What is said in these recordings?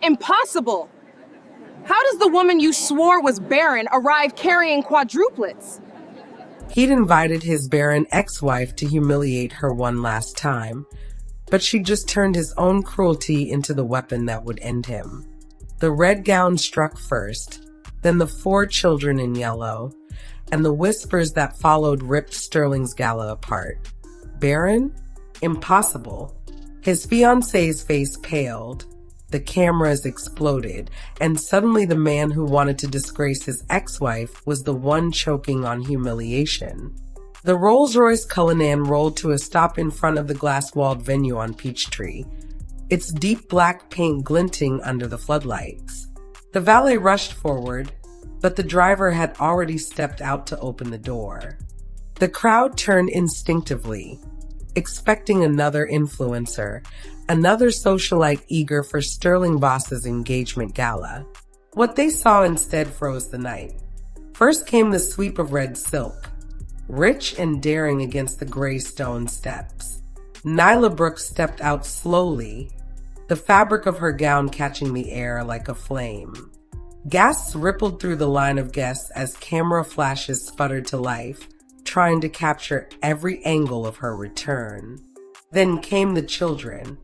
Impossible! How does the woman you swore was barren arrive carrying quadruplets? He'd invited his barren ex-wife to humiliate her one last time, but she just turned his own cruelty into the weapon that would end him. The red gown struck first, then the 4 children in yellow, and the whispers that followed ripped Sterling's gala apart. Barren? Impossible. His fiancée's face paled. The cameras exploded, and suddenly the man who wanted to disgrace his ex-wife was the one choking on humiliation. The Rolls-Royce Cullinan rolled to a stop in front of the glass-walled venue on Peachtree, its deep black paint glinting under the floodlights. The valet rushed forward, but the driver had already stepped out to open the door. The crowd turned instinctively, expecting another influencer, another socialite eager for Sterling Voss's engagement gala. What they saw instead froze the night. First came the sweep of red silk, rich and daring against the gray stone steps. Nyla Brooks stepped out slowly, the fabric of her gown catching the air like a flame. Gasps rippled through the line of guests as camera flashes sputtered to life, trying to capture every angle of her return. Then came the children.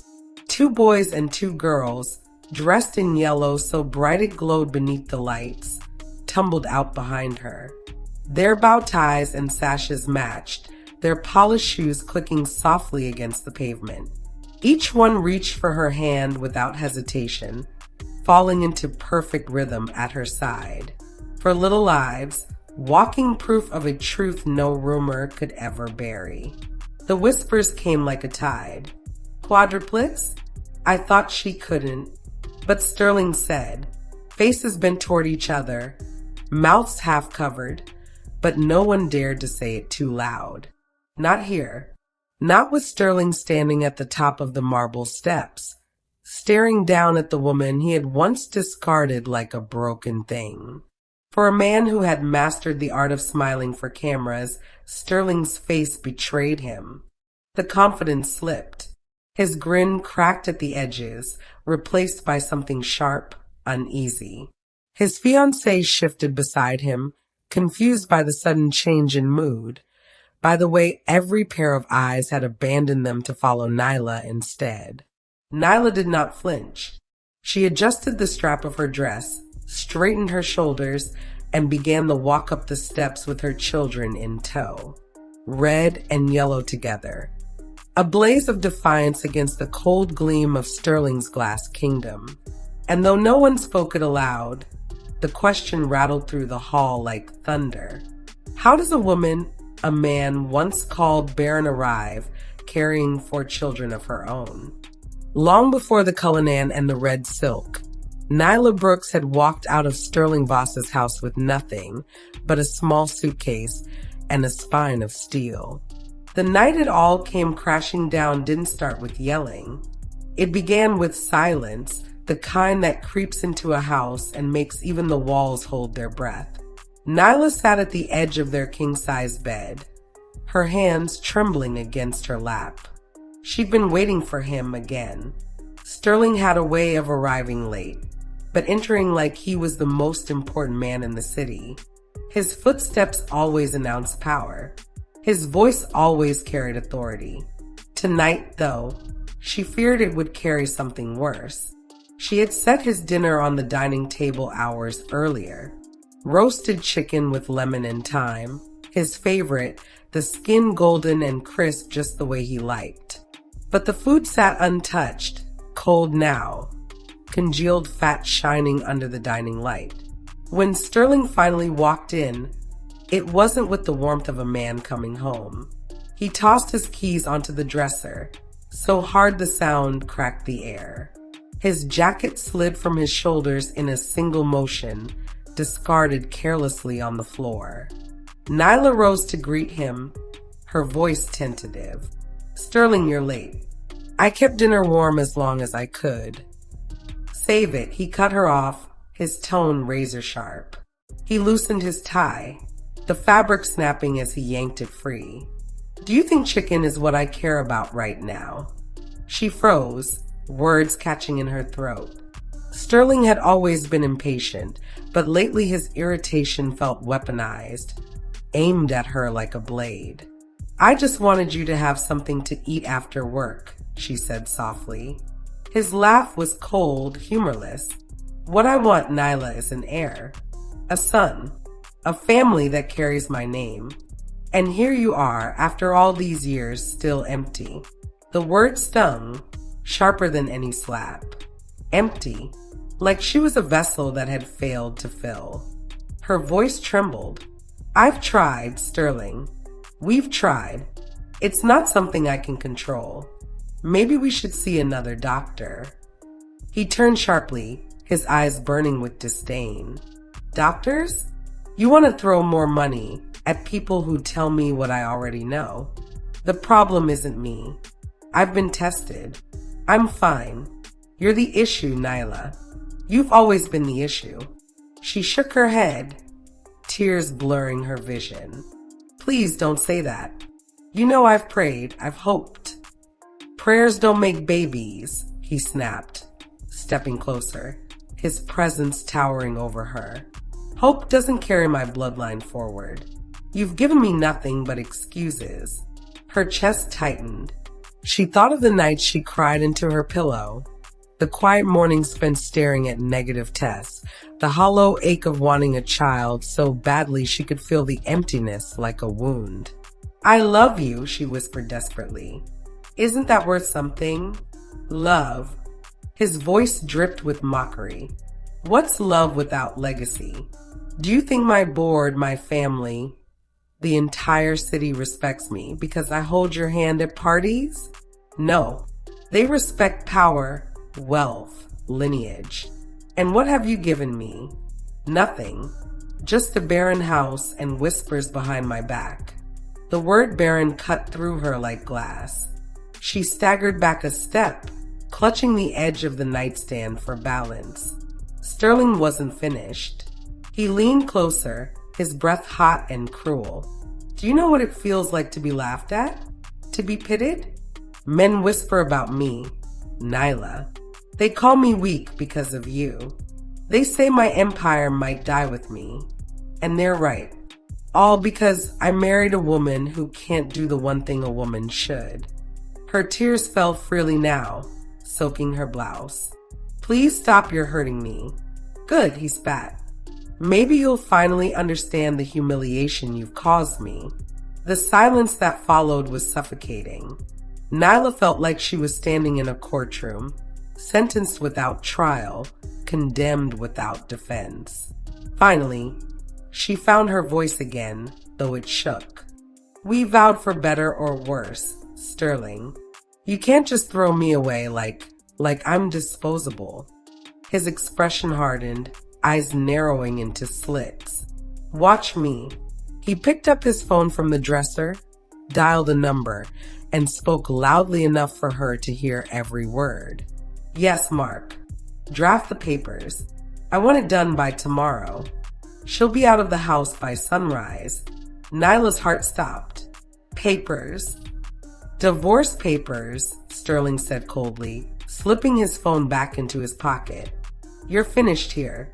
2 boys and 2 girls, dressed in yellow so bright it glowed beneath the lights, tumbled out behind her. Their bow ties and sashes matched, their polished shoes clicking softly against the pavement. Each one reached for her hand without hesitation, falling into perfect rhythm at her side. For little lives, walking proof of a truth no rumor could ever bury. The whispers came like a tide. Quadruplets? I thought she couldn't. But Sterling said, faces bent toward each other, mouths half covered, but no one dared to say it too loud. Not here. Not with Sterling standing at the top of the marble steps, staring down at the woman he had once discarded like a broken thing. For a man who had mastered the art of smiling for cameras, Sterling's face betrayed him. The confidence slipped. His grin cracked at the edges, replaced by something sharp, uneasy. His fiancée shifted beside him, confused by the sudden change in mood, by the way every pair of eyes had abandoned them to follow Nyla instead. Nyla did not flinch. She adjusted the strap of her dress, straightened her shoulders, and began the walk up the steps with her children in tow, red and yellow together. A blaze of defiance against the cold gleam of Sterling's glass kingdom. And though no one spoke it aloud, the question rattled through the hall like thunder. How does a man once called barren arrive, carrying 4 children of her own? Long before the Cullinan and the red silk, Nyla Brooks had walked out of Sterling Voss's house with nothing but a small suitcase and a spine of steel. The night it all came crashing down didn't start with yelling. It began with silence, the kind that creeps into a house and makes even the walls hold their breath. Nyla sat at the edge of their king-size bed, her hands trembling against her lap. She'd been waiting for him again. Sterling had a way of arriving late, but entering like he was the most important man in the city. His footsteps always announced power. His voice always carried authority. Tonight, though, she feared it would carry something worse. She had set his dinner on the dining table hours earlier. Roasted chicken with lemon and thyme, his favorite, the skin golden and crisp just the way he liked. But the food sat untouched, cold now, congealed fat shining under the dining light. When Sterling finally walked in, it wasn't with the warmth of a man coming home. He tossed his keys onto the dresser, so hard the sound cracked the air. His jacket slid from his shoulders in a single motion, discarded carelessly on the floor. Nyla rose to greet him, her voice tentative. Sterling, you're late. I kept dinner warm as long as I could. Save it, he cut her off, his tone razor sharp. He loosened his tie, the fabric snapping as he yanked it free. Do you think chicken is what I care about right now? She froze, words catching in her throat. Sterling had always been impatient, but lately his irritation felt weaponized, aimed at her like a blade. "I just wanted you to have something to eat after work," she said softly. His laugh was cold, humorless. "What I want, Nyla, is an heir. A son. A family that carries my name. And here you are, after all these years, still empty." The word stung, sharper than any slap. Empty. Like she was a vessel that had failed to fill. Her voice trembled. "I've tried, Sterling. We've tried. It's not something I can control. Maybe we should see another doctor." He turned sharply, his eyes burning with disdain. "Doctors? You want to throw more money at people who tell me what I already know. The problem isn't me. I've been tested. I'm fine. You're the issue, Nyla. You've always been the issue." She shook her head, tears blurring her vision. "Please don't say that. You know I've prayed, I've hoped." "Prayers don't make babies," he snapped, stepping closer, his presence towering over her. "Hope doesn't carry my bloodline forward. You've given me nothing but excuses." Her chest tightened. She thought of the nights she cried into her pillow, the quiet mornings spent staring at negative tests, the hollow ache of wanting a child so badly she could feel the emptiness like a wound. "I love you," she whispered desperately. "Isn't that worth something? Love." His voice dripped with mockery. "What's love without legacy? Do you think my board, my family, the entire city respects me because I hold your hand at parties? No. They respect power, wealth, lineage. And what have you given me? Nothing. Just a barren house and whispers behind my back." The word barren cut through her like glass. She staggered back a step, clutching the edge of the nightstand for balance. Sterling wasn't finished. He leaned closer, his breath hot and cruel. "Do you know what it feels like to be laughed at? To be pitied? Men whisper about me, Nyla. They call me weak because of you. They say my empire might die with me. And they're right. All because I married a woman who can't do the one thing a woman should." Her tears fell freely now, soaking her blouse. "Please stop, you're hurting me." "Good," he spat. "Maybe you'll finally understand the humiliation you've caused me." The silence that followed was suffocating. Nyla felt like she was standing in a courtroom, sentenced without trial, condemned without defense. Finally, she found her voice again, though it shook. "We vowed for better or worse, Sterling. You can't just throw me away like I'm disposable." His expression hardened, eyes narrowing into slits. "Watch me." He picked up his phone from the dresser, dialed a number, and spoke loudly enough for her to hear every word. "Yes, Mark. Draft the papers. I want it done by tomorrow. She'll be out of the house by sunrise." Nyla's heart stopped. "Papers." "Divorce papers," Sterling said coldly, slipping his phone back into his pocket. "You're finished here.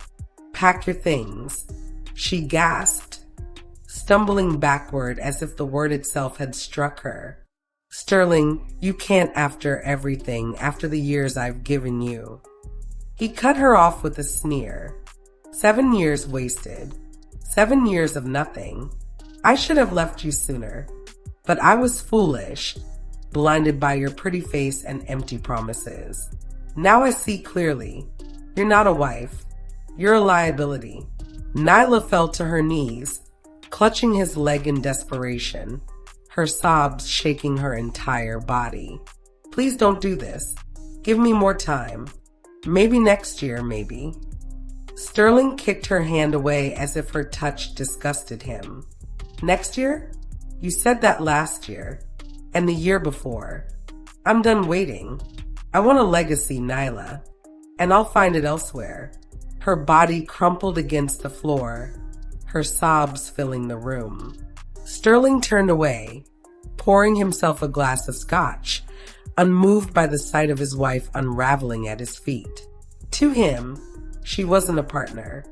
Pack your things." She gasped, stumbling backward as if the word itself had struck her. "Sterling, you can't after everything, after the years I've given you." He cut her off with a sneer. 7 years wasted. 7 years of nothing. "I should have left you sooner. But I was foolish, blinded by your pretty face and empty promises. Now I see clearly. You're not a wife. You're a liability." Nyla fell to her knees, clutching his leg in desperation, her sobs shaking her entire body. "Please don't do this. Give me more time. Maybe next year, maybe." Sterling kicked her hand away as if her touch disgusted him. "Next year? You said that last year. And the year before. I'm done waiting. I want a legacy, Nyla. And I'll find it elsewhere." Her body crumpled against the floor, her sobs filling the room. Sterling turned away, pouring himself a glass of scotch, unmoved by the sight of his wife unraveling at his feet. To him, she wasn't a partner.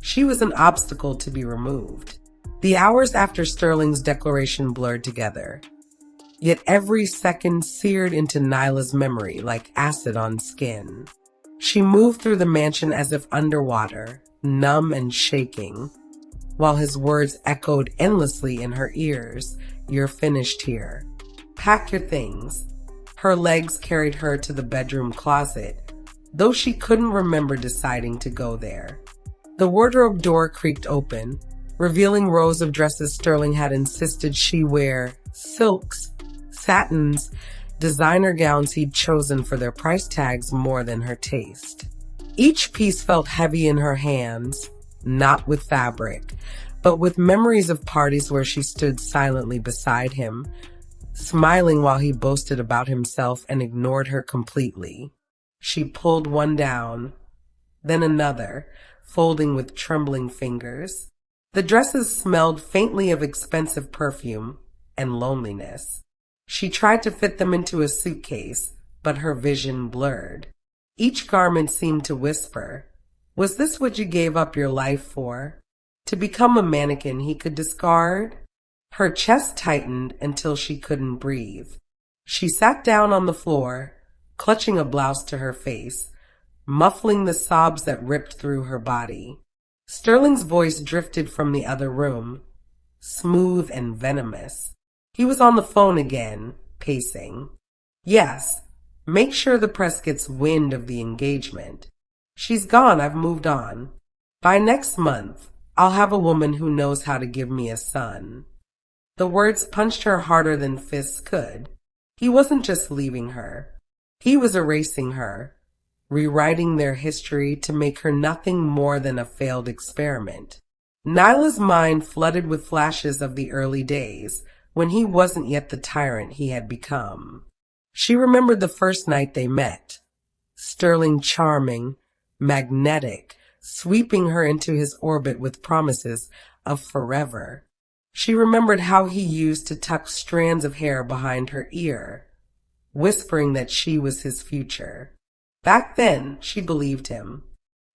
She was an obstacle to be removed. The hours after Sterling's declaration blurred together, yet every second seared into Nyla's memory like acid on skin. She moved through the mansion as if underwater, numb and shaking, while his words echoed endlessly in her ears. "You're finished here. Pack your things." Her legs carried her to the bedroom closet, though she couldn't remember deciding to go there. The wardrobe door creaked open, revealing rows of dresses Sterling had insisted she wear, silks, satins, designer gowns he'd chosen for their price tags more than her taste. Each piece felt heavy in her hands, not with fabric, but with memories of parties where she stood silently beside him, smiling while he boasted about himself and ignored her completely. She pulled one down, then another, folding with trembling fingers. The dresses smelled faintly of expensive perfume and loneliness. She tried to fit them into a suitcase, but her vision blurred. Each garment seemed to whisper, "Was this what you gave up your life for? To become a mannequin he could discard?" Her chest tightened until she couldn't breathe. She sat down on the floor, clutching a blouse to her face, muffling the sobs that ripped through her body. Sterling's voice drifted from the other room, smooth and venomous. He was on the phone again, pacing. "Yes, make sure the press gets wind of the engagement. She's gone, I've moved on. By next month, I'll have a woman who knows how to give me a son." The words punched her harder than fists could. He wasn't just leaving her. He was erasing her, rewriting their history to make her nothing more than a failed experiment. Nyla's mind flooded with flashes of the early days, when he wasn't yet the tyrant he had become. She remembered the first night they met. Sterling charming, magnetic, sweeping her into his orbit with promises of forever. She remembered how he used to tuck strands of hair behind her ear, whispering that she was his future. Back then, she believed him.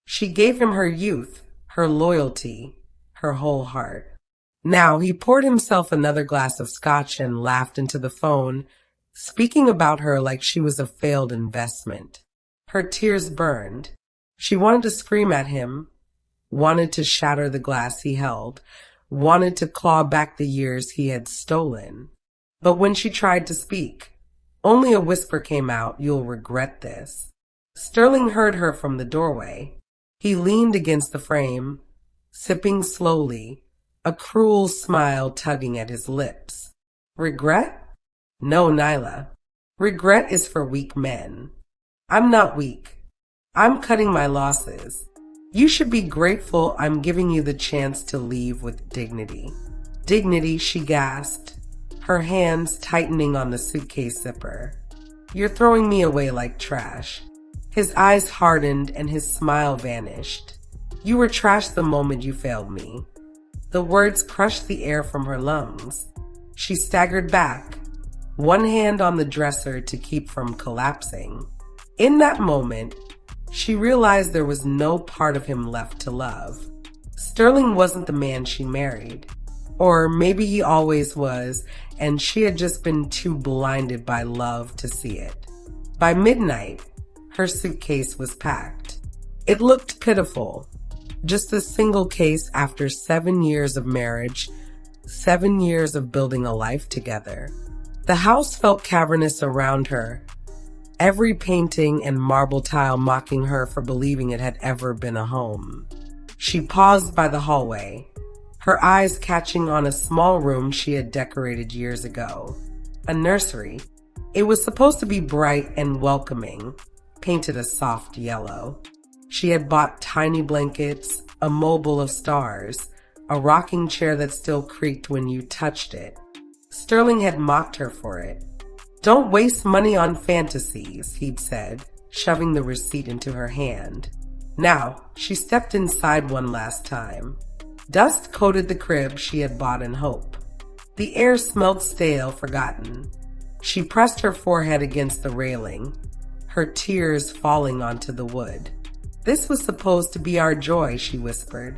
She gave him her youth, her loyalty, her whole heart. Now he poured himself another glass of scotch and laughed into the phone, speaking about her like she was a failed investment. Her tears burned. She wanted to scream at him, wanted to shatter the glass he held, wanted to claw back the years he had stolen. But when she tried to speak, only a whisper came out, "You'll regret this." Sterling heard her from the doorway. He leaned against the frame, sipping slowly, a cruel smile tugging at his lips. "Regret? No, Nyla. Regret is for weak men. I'm not weak. I'm cutting my losses. You should be grateful I'm giving you the chance to leave with dignity." "Dignity," she gasped, her hands tightening on the suitcase zipper. "You're throwing me away like trash." His eyes hardened and his smile vanished. "You were trash the moment you failed me." The words crushed the air from her lungs. She staggered back, one hand on the dresser to keep from collapsing. In that moment, she realized there was no part of him left to love. Sterling wasn't the man she married. Or maybe he always was, and she had just been too blinded by love to see it. By midnight, her suitcase was packed. It looked pitiful. Just a single case after 7 years of marriage, 7 years of building a life together. The house felt cavernous around her, every painting and marble tile mocking her for believing it had ever been a home. She paused by the hallway, her eyes catching on a small room she had decorated years ago. A nursery. It was supposed to be bright and welcoming, painted a soft yellow. She had bought tiny blankets, a mobile of stars, a rocking chair that still creaked when you touched it. Sterling had mocked her for it. "Don't waste money on fantasies," he'd said, shoving the receipt into her hand. Now, she stepped inside one last time. Dust coated the crib she had bought in hope. The air smelled stale, forgotten. She pressed her forehead against the railing, her tears falling onto the wood. "This was supposed to be our joy," she whispered,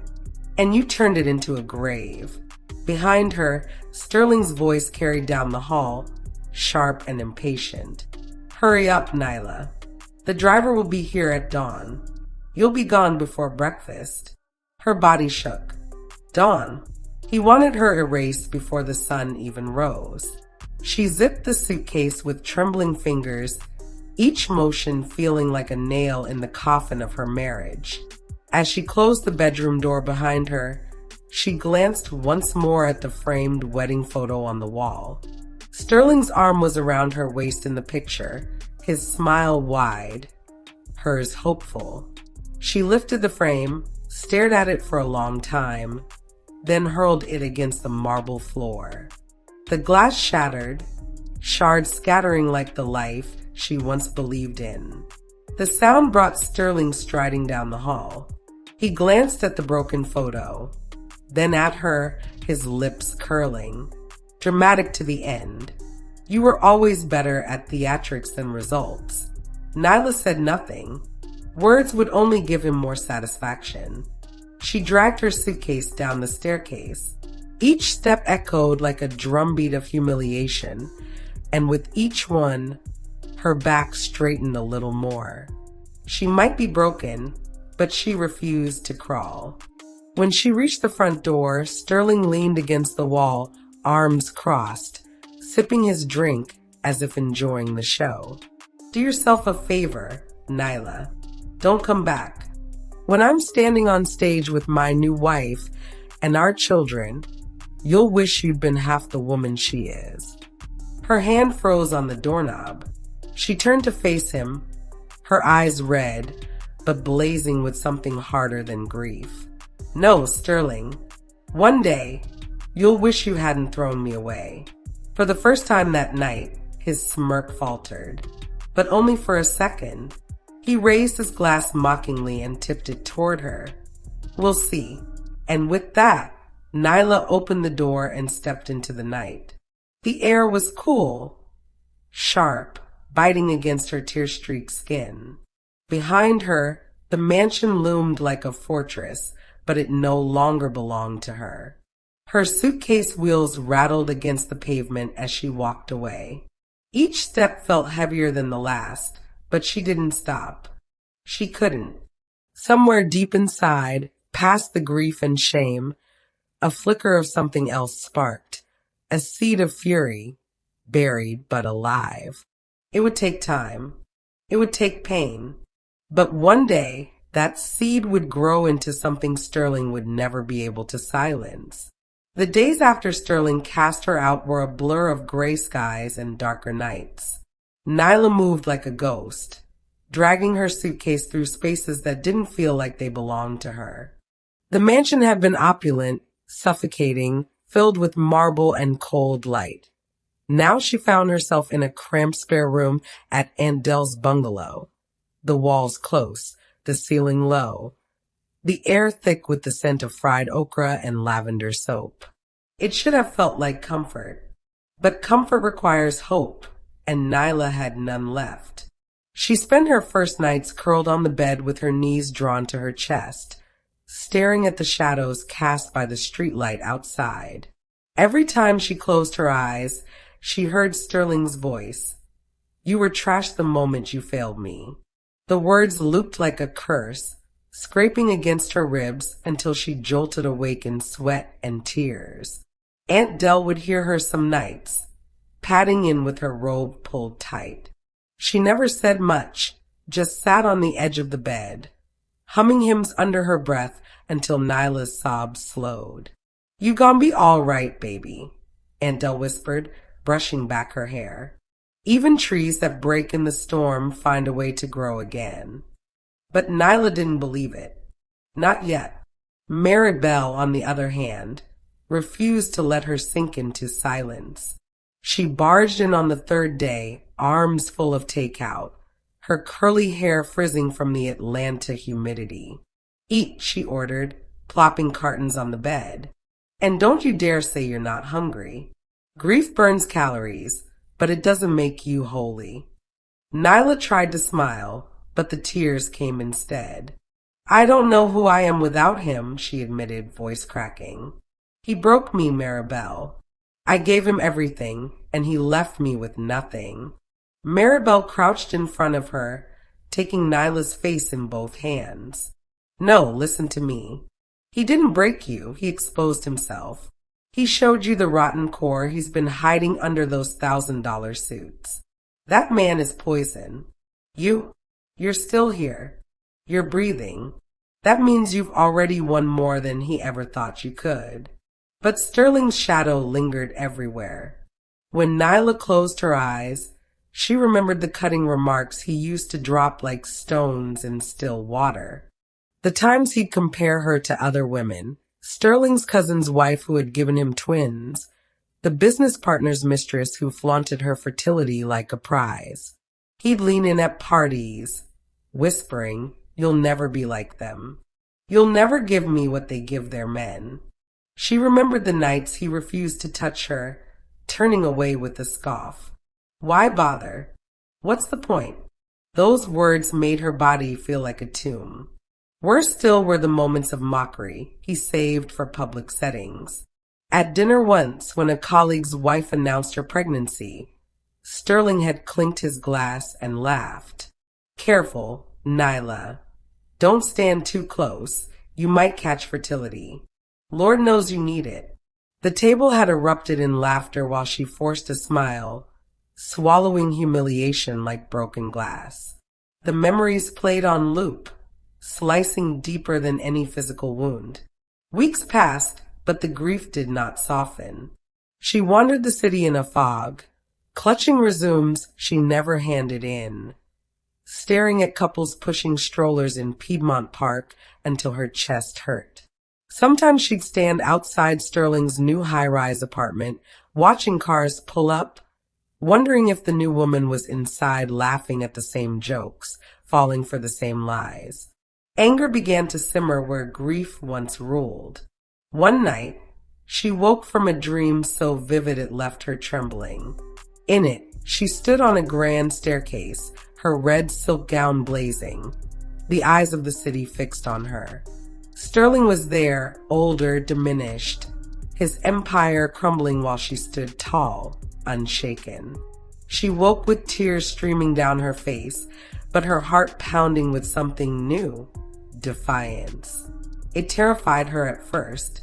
"and you turned it into a grave." Behind her, Sterling's voice carried down the hall, sharp and impatient. "Hurry up, Nyla. The driver will be here at dawn. You'll be gone before breakfast." Her body shook. Dawn. He wanted her erased before the sun even rose. She zipped the suitcase with trembling fingers, each motion feeling like a nail in the coffin of her marriage. As she closed the bedroom door behind her, she glanced once more at the framed wedding photo on the wall. Sterling's arm was around her waist in the picture, his smile wide, hers hopeful. She lifted the frame, stared at it for a long time, then hurled it against the marble floor. The glass shattered, shards scattering like the life she once believed in. The sound brought Sterling striding down the hall. He glanced at the broken photo, then at her, his lips curling. Dramatic to the end. "You were always better at theatrics than results." Nyla said nothing. Words would only give him more satisfaction. She dragged her suitcase down the staircase. Each step echoed like a drumbeat of humiliation, and with each one, her back straightened a little more. She might be broken, but she refused to crawl. When she reached the front door, Sterling leaned against the wall, arms crossed, sipping his drink as if enjoying the show. "Do yourself a favor, Nyla. Don't come back. When I'm standing on stage with my new wife and our children, you'll wish you'd been half the woman she is." Her hand froze on the doorknob. She turned to face him, her eyes red, but blazing with something harder than grief. "No, Sterling. One day, you'll wish you hadn't thrown me away." For the first time that night, his smirk faltered, but only for a second. He raised his glass mockingly and tipped it toward her. "We'll see." And with that, Nyla opened the door and stepped into the night. The air was cool, sharp, biting against her tear-streaked skin. Behind her, the mansion loomed like a fortress, but it no longer belonged to her. Her suitcase wheels rattled against the pavement as she walked away. Each step felt heavier than the last, but she didn't stop. She couldn't. Somewhere deep inside, past the grief and shame, a flicker of something else sparked, a seed of fury, buried but alive. It would take time. It would take pain. But one day, that seed would grow into something Sterling would never be able to silence. The days after Sterling cast her out were a blur of gray skies and darker nights. Nyla moved like a ghost, dragging her suitcase through spaces that didn't feel like they belonged to her. The mansion had been opulent, suffocating, filled with marble and cold light. Now she found herself in a cramped spare room at Aunt Dell's bungalow. The walls close, the ceiling low, the air thick with the scent of fried okra and lavender soap. It should have felt like comfort. But comfort requires hope, and Nyla had none left. She spent her first nights curled on the bed with her knees drawn to her chest, staring at the shadows cast by the streetlight outside. Every time she closed her eyes, she heard Sterling's voice. "You were trashed the moment you failed me." The words looped like a curse, scraping against her ribs until she jolted awake in sweat and tears. Aunt Dell would hear her some nights, padding in with her robe pulled tight. She never said much, just sat on the edge of the bed, humming hymns under her breath until Nyla's sobs slowed. "You gon' be all right, baby," Aunt Dell whispered, brushing back her hair. "Even trees that break in the storm find a way to grow again." But Nyla didn't believe it. Not yet. Maribel, on the other hand, refused to let her sink into silence. She barged in on the third day, arms full of takeout, her curly hair frizzing from the Atlanta humidity. "Eat," she ordered, plopping cartons on the bed. "And don't you dare say you're not hungry. Grief burns calories, but it doesn't make you holy." Nyla tried to smile, but the tears came instead. I don't know who I am without him, she admitted, voice cracking. He broke me, Maribel. I gave him everything, and he left me with nothing. Maribel crouched in front of her, taking Nyla's face in both hands. No, listen to me. He didn't break you, he exposed himself. He showed you the rotten core he's been hiding under those $1,000 suits. That man is poison. You're still here. You're breathing. That means you've already won more than he ever thought you could. But Sterling's shadow lingered everywhere. When Nyla closed her eyes, she remembered the cutting remarks he used to drop like stones in still water. The times he'd compare her to other women, Sterling's cousin's wife who had given him twins, the business partner's mistress who flaunted her fertility like a prize. He'd lean in at parties, whispering, "You'll never be like them. You'll never give me what they give their men." She remembered the nights he refused to touch her, turning away with a scoff. Why bother? What's the point? Those words made her body feel like a tomb. Worse still were the moments of mockery he saved for public settings. At dinner once, when a colleague's wife announced her pregnancy, Sterling had clinked his glass and laughed. Careful, Nyla. Don't stand too close. You might catch fertility. Lord knows you need it. The table had erupted in laughter while she forced a smile, swallowing humiliation like broken glass. The memories played on loop, slicing deeper than any physical wound. Weeks passed, but the grief did not soften. She wandered the city in a fog, clutching resumes she never handed in, staring at couples pushing strollers in Piedmont Park until her chest hurt. Sometimes she'd stand outside Sterling's new high-rise apartment, watching cars pull up, wondering if the new woman was inside laughing at the same jokes, falling for the same lies. Anger began to simmer where grief once ruled. One night, she woke from a dream so vivid it left her trembling. In it, she stood on a grand staircase, her red silk gown blazing, the eyes of the city fixed on her. Sterling was there, older, diminished, his empire crumbling while she stood tall, unshaken. She woke with tears streaming down her face, but her heart pounding with something new, defiance. It terrified her at first.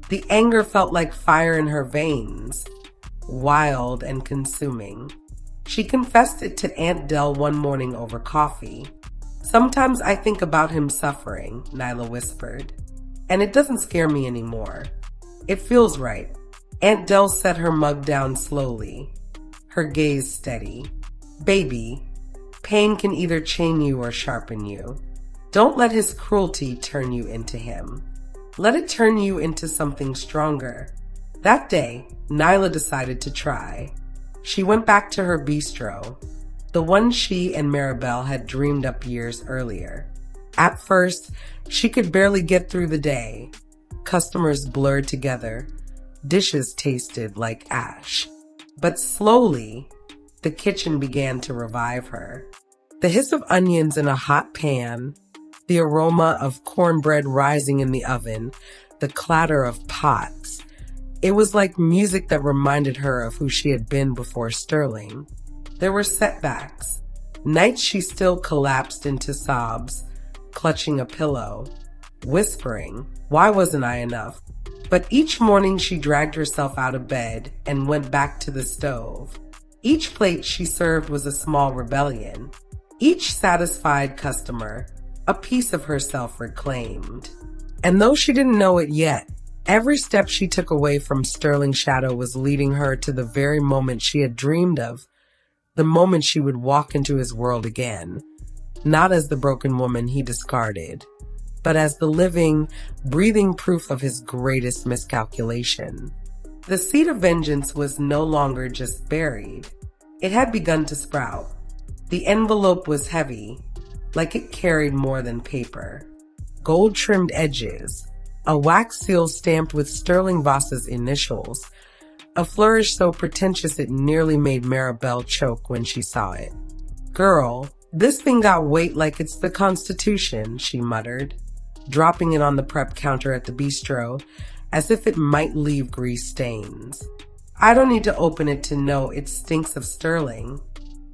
The anger felt like fire in her veins, wild and consuming. She confessed it to Aunt Dell one morning over coffee. "Sometimes I think about him suffering," Nyla whispered, "and it doesn't scare me anymore. It feels right." Aunt Dell set her mug down slowly, her gaze steady. "Baby, pain can either chain you or sharpen you. Don't let his cruelty turn you into him. Let it turn you into something stronger." That day, Nyla decided to try. She went back to her bistro, the one she and Maribel had dreamed up years earlier. At first, she could barely get through the day. Customers blurred together. Dishes tasted like ash. But slowly, the kitchen began to revive her. The hiss of onions in a hot pan, the aroma of cornbread rising in the oven, the clatter of pots. It was like music that reminded her of who she had been before Sterling. There were setbacks. Nights she still collapsed into sobs, clutching a pillow, whispering, "Why wasn't I enough?" But each morning she dragged herself out of bed and went back to the stove. Each plate she served was a small rebellion. Each satisfied customer, a piece of herself reclaimed. And though she didn't know it yet, every step she took away from Sterling's shadow was leading her to the very moment she had dreamed of, the moment she would walk into his world again, not as the broken woman he discarded, but as the living, breathing proof of his greatest miscalculation. The seed of vengeance was no longer just buried. It had begun to sprout. The envelope was heavy, like it carried more than paper. Gold-trimmed edges, a wax seal stamped with Sterling Voss's initials, a flourish so pretentious it nearly made Maribel choke when she saw it. "Girl, this thing got weight like it's the Constitution," she muttered. dropping it on the prep counter at the bistro, as if it might leave grease stains. I don't need to open it to know it stinks of Sterling.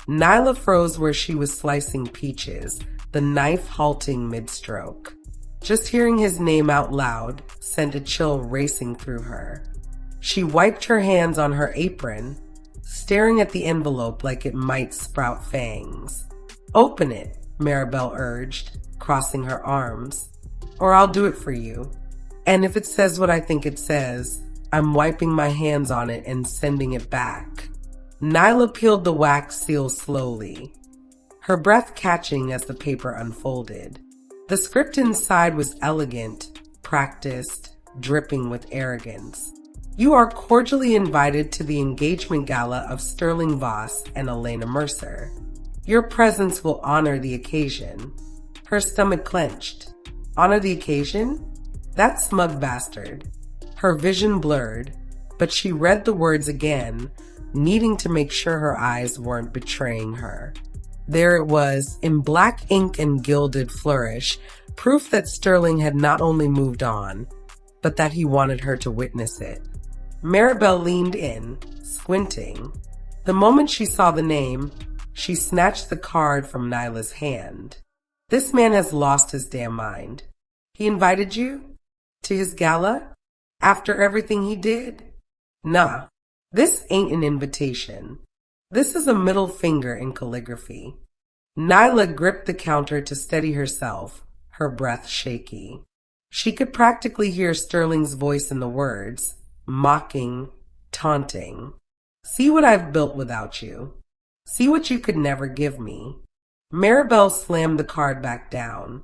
Nyla froze where she was slicing peaches, the knife halting mid-stroke. Just hearing his name out loud sent a chill racing through her. She wiped her hands on her apron, staring at the envelope like it might sprout fangs. "Open it," Maribel urged, crossing her arms. "Or I'll do it for you. And if it says what I think it says, I'm wiping my hands on it and sending it back." Nyla peeled the wax seal slowly, her breath catching as the paper unfolded. The script inside was elegant, practiced, dripping with arrogance. "You are cordially invited to the engagement gala of Sterling Voss and Elena Mercer. Your presence will honor the occasion." Her stomach clenched. Honor the occasion? That smug bastard. Her vision blurred, but she read the words again, needing to make sure her eyes weren't betraying her. There it was, in black ink and gilded flourish, proof that Sterling had not only moved on, but that he wanted her to witness it. Maribel leaned in, squinting. The moment she saw the name, she snatched the card from Nyla's hand. "This man has lost his damn mind. He invited you? To his gala? After everything he did? Nah, this ain't an invitation. This is a middle finger in calligraphy." Nyla gripped the counter to steady herself, her breath shaky. She could practically hear Sterling's voice in the words, mocking, taunting. "See what I've built without you. See what you could never give me." Maribel slammed the card back down.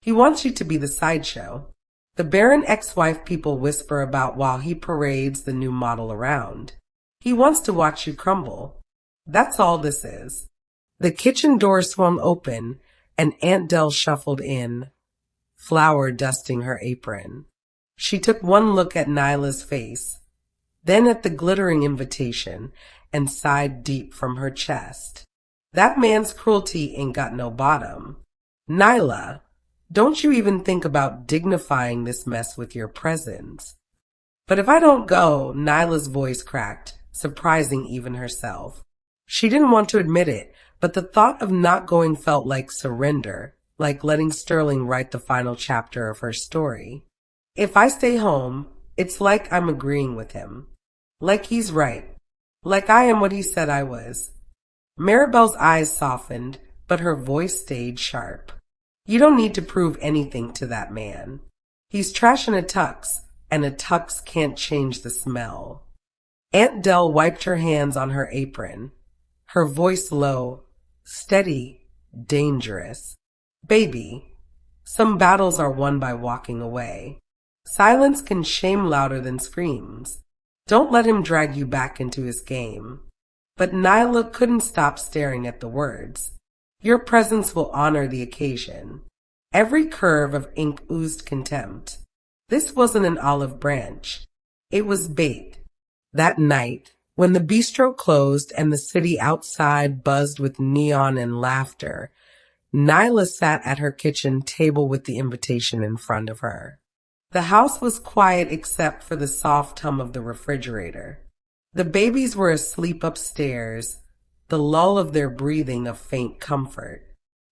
"He wants you to be the sideshow. The barren ex-wife people whisper about while he parades the new model around. He wants to watch you crumble. That's all this is." The kitchen door swung open, and Aunt Dell shuffled in, flour dusting her apron. She took one look at Nyla's face, then at the glittering invitation, and sighed deep from her chest. That man's cruelty ain't got no bottom. "Nyla, don't you even think about dignifying this mess with your presence." "But if I don't go," Nyla's voice cracked, surprising even herself. She didn't want to admit it, but the thought of not going felt like surrender, like letting Sterling write the final chapter of her story. "If I stay home, it's like I'm agreeing with him. Like he's right. Like I am what he said I was." Maribel's eyes softened, but her voice stayed sharp. "You don't need to prove anything to that man. He's trash in a tux, and a tux can't change the smell." Aunt Dell wiped her hands on her apron, her voice low, steady, dangerous. "Baby, some battles are won by walking away. Silence can shame louder than screams. Don't let him drag you back into his game." But Nyla couldn't stop staring at the words. "Your presence will honor the occasion." Every curve of ink oozed contempt. This wasn't an olive branch. It was bait. That night, when the bistro closed and the city outside buzzed with neon and laughter, Nyla sat at her kitchen table with the invitation in front of her. The house was quiet except for the soft hum of the refrigerator. The babies were asleep upstairs, the lull of their breathing a faint comfort.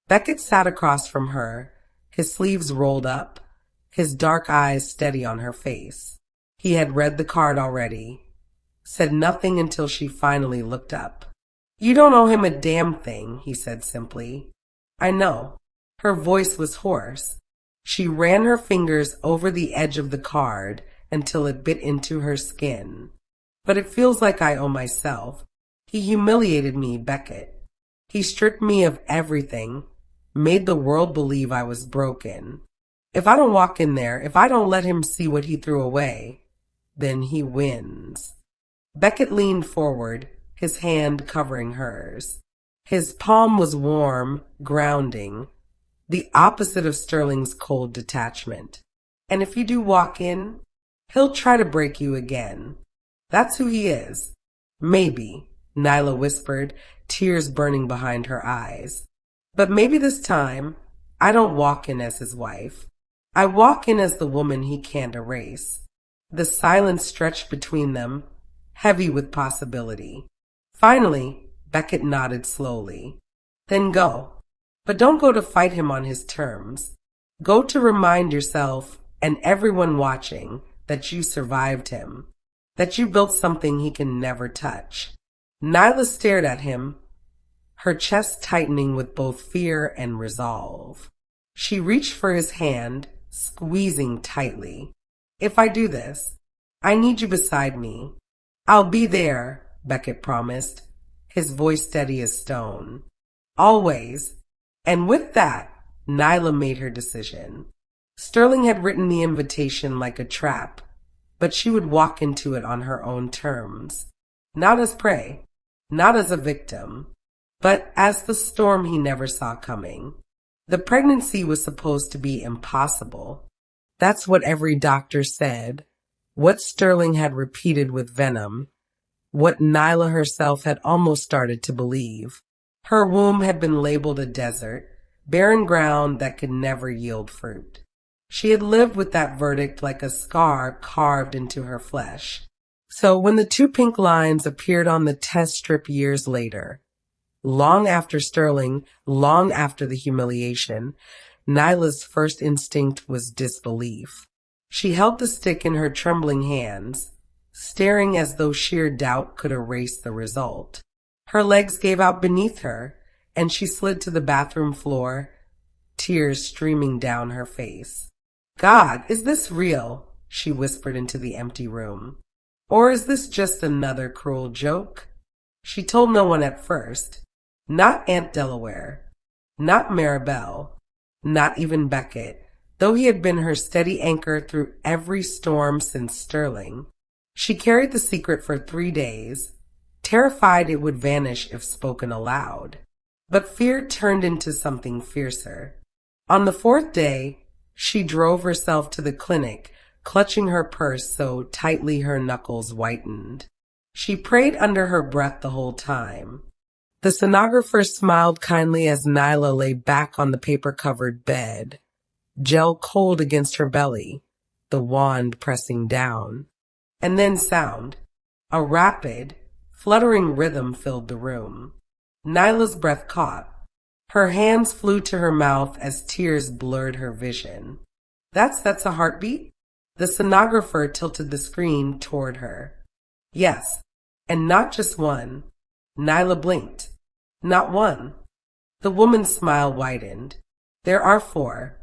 Beckett sat across from her, his sleeves rolled up, his dark eyes steady on her face. He had read the card already, said nothing until she finally looked up. "You don't owe him a damn thing," he said simply. "I know." Her voice was hoarse. She ran her fingers over the edge of the card until it bit into her skin. "But it feels like I owe myself. He humiliated me, Beckett. He stripped me of everything, made the world believe I was broken. If I don't walk in there, if I don't let him see what he threw away, then he wins." Beckett leaned forward, his hand covering hers. His palm was warm, grounding, the opposite of Sterling's cold detachment. "And if you do walk in, he'll try to break you again. That's who he is." "Maybe," Nyla whispered, tears burning behind her eyes. "But maybe this time, I don't walk in as his wife. I walk in as the woman he can't erase. The silence stretched between them, heavy with possibility. Finally, Beckett nodded slowly. Then go. But don't go to fight him on his terms. Go to remind yourself and everyone watching that you survived him, that you built something he can never touch. Nyla stared at him, her chest tightening with both fear and resolve. She reached for his hand, squeezing tightly. If I do this, I need you beside me. I'll be there, Beckett promised, his voice steady as stone. Always. And with that, Nyla made her decision. Sterling had written the invitation like a trap, but she would walk into it on her own terms. Not as prey, not as a victim, but as the storm he never saw coming. The pregnancy was supposed to be impossible. That's what every doctor said, what Sterling had repeated with venom, what Nyla herself had almost started to believe. Her womb had been labeled a desert, barren ground that could never yield fruit. She had lived with that verdict like a scar carved into her flesh. So when the two pink lines appeared on the test strip years later, long after Sterling, long after the humiliation, Nyla's first instinct was disbelief. She held the stick in her trembling hands, staring as though sheer doubt could erase the result. Her legs gave out beneath her, and she slid to the bathroom floor, tears streaming down her face. God, is this real? She whispered into the empty room. Or is this just another cruel joke? She told no one at first. Not Aunt Delaware. Not Maribel. Not even Beckett, though he had been her steady anchor through every storm since Sterling. She carried the secret for 3 days, terrified it would vanish if spoken aloud. But fear turned into something fiercer. On the 4th day, she drove herself to the clinic, clutching her purse so tightly her knuckles whitened. She prayed under her breath the whole time. The sonographer smiled kindly as Nyla lay back on the paper-covered bed, gel cold against her belly, the wand pressing down. And then sound. A rapid, fluttering rhythm filled the room. Nyla's breath caught. Her hands flew to her mouth as tears blurred her vision. That's a heartbeat? The sonographer tilted the screen toward her. Yes, and not just one. Nyla blinked. Not one. The woman's smile widened. There are 4.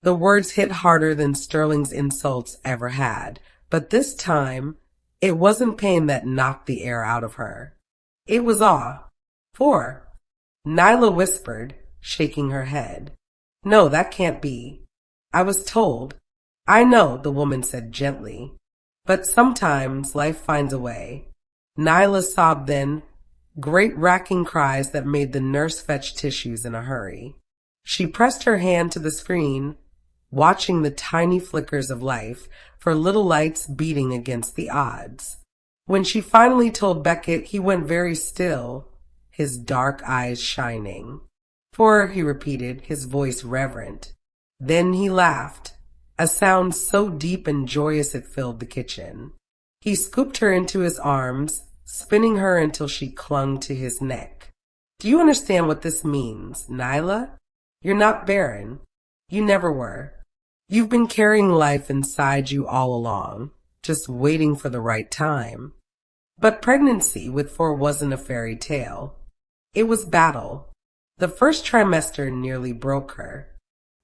The words hit harder than Sterling's insults ever had, but this time, it wasn't pain that knocked the air out of her. It was awe. 4. Nyla whispered, shaking her head. No, that can't be. I was told. I know, the woman said gently. But sometimes life finds a way. Nyla sobbed then, great racking cries that made the nurse fetch tissues in a hurry. She pressed her hand to the screen, watching the tiny flickers of life for little lights beating against the odds. When she finally told Beckett, he went very still, his dark eyes shining. For, he repeated, his voice reverent. Then he laughed, a sound so deep and joyous it filled the kitchen. He scooped her into his arms, spinning her until she clung to his neck. Do you understand what this means, Nyla? You're not barren. You never were. You've been carrying life inside you all along, just waiting for the right time. But pregnancy with 4 wasn't a fairy tale. It was battle. The first trimester nearly broke her.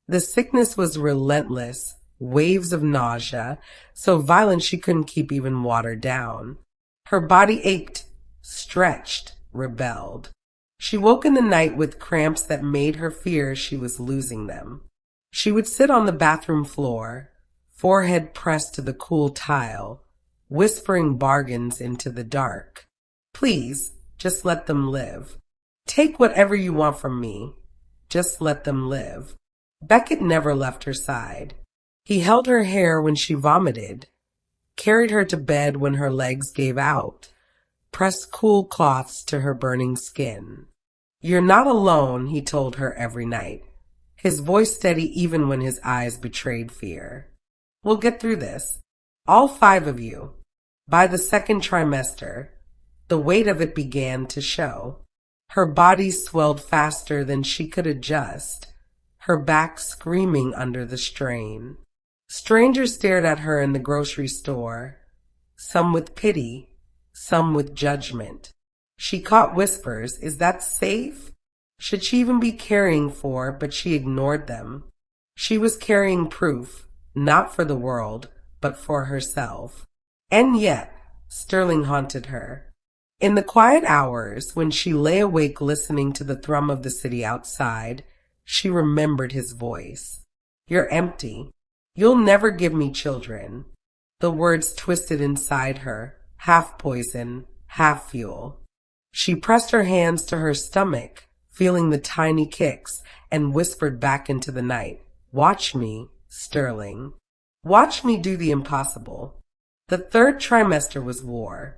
The sickness was relentless, waves of nausea, so violent she couldn't keep even water down. Her body ached, stretched, rebelled. She woke in the night with cramps that made her fear she was losing them. She would sit on the bathroom floor, forehead pressed to the cool tile, whispering bargains into the dark. Please, just let them live. Take whatever you want from me. Just let them live. Beckett never left her side. He held her hair when she vomited, carried her to bed when her legs gave out, pressed cool cloths to her burning skin. You're not alone, he told her every night. his voice steady even when his eyes betrayed fear. "We'll get through this. All 5 of you." By the second trimester, the weight of it began to show. Her body swelled faster than she could adjust, her back screaming under the strain. Strangers stared at her in the grocery store, some with pity, some with judgment. She caught whispers, "Is that safe?" Should she even be caring for? But she ignored them. She was carrying proof, not for the world, but for herself. And yet, Sterling haunted her. In the quiet hours, when she lay awake listening to the thrum of the city outside, she remembered his voice. "You're empty. You'll never give me children." The words twisted inside her, half poison, half fuel. She pressed her hands to her stomach, feeling the tiny kicks, and whispered back into the night, "Watch me, Sterling. Watch me do the impossible." The 3rd trimester was war.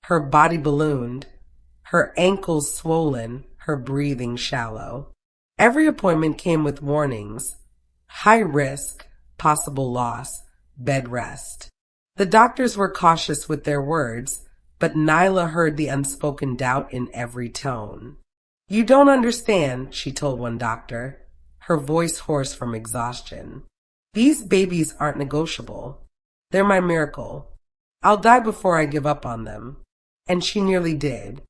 Her body ballooned, her ankles swollen, her breathing shallow. Every appointment came with warnings: high risk, possible loss, bed rest. The doctors were cautious with their words, but Nyla heard the unspoken doubt in every tone. "You don't understand," she told one doctor, her voice hoarse from exhaustion. "These babies aren't negotiable. They're my miracle. I'll die before I give up on them." And she nearly did.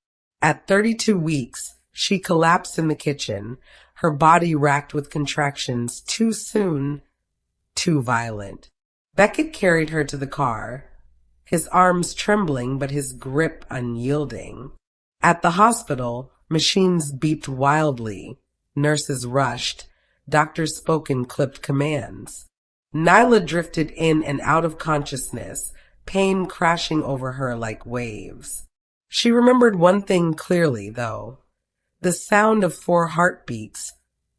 At 32 weeks, she collapsed in the kitchen, her body racked with contractions too soon, too violent. Beckett carried her to the car, his arms trembling but his grip unyielding. At the hospital, machines beeped wildly, nurses rushed, doctors spoke in clipped commands. Nyla drifted in and out of consciousness, pain crashing over her like waves. She remembered one thing clearly, though: the sound of 4 heartbeats,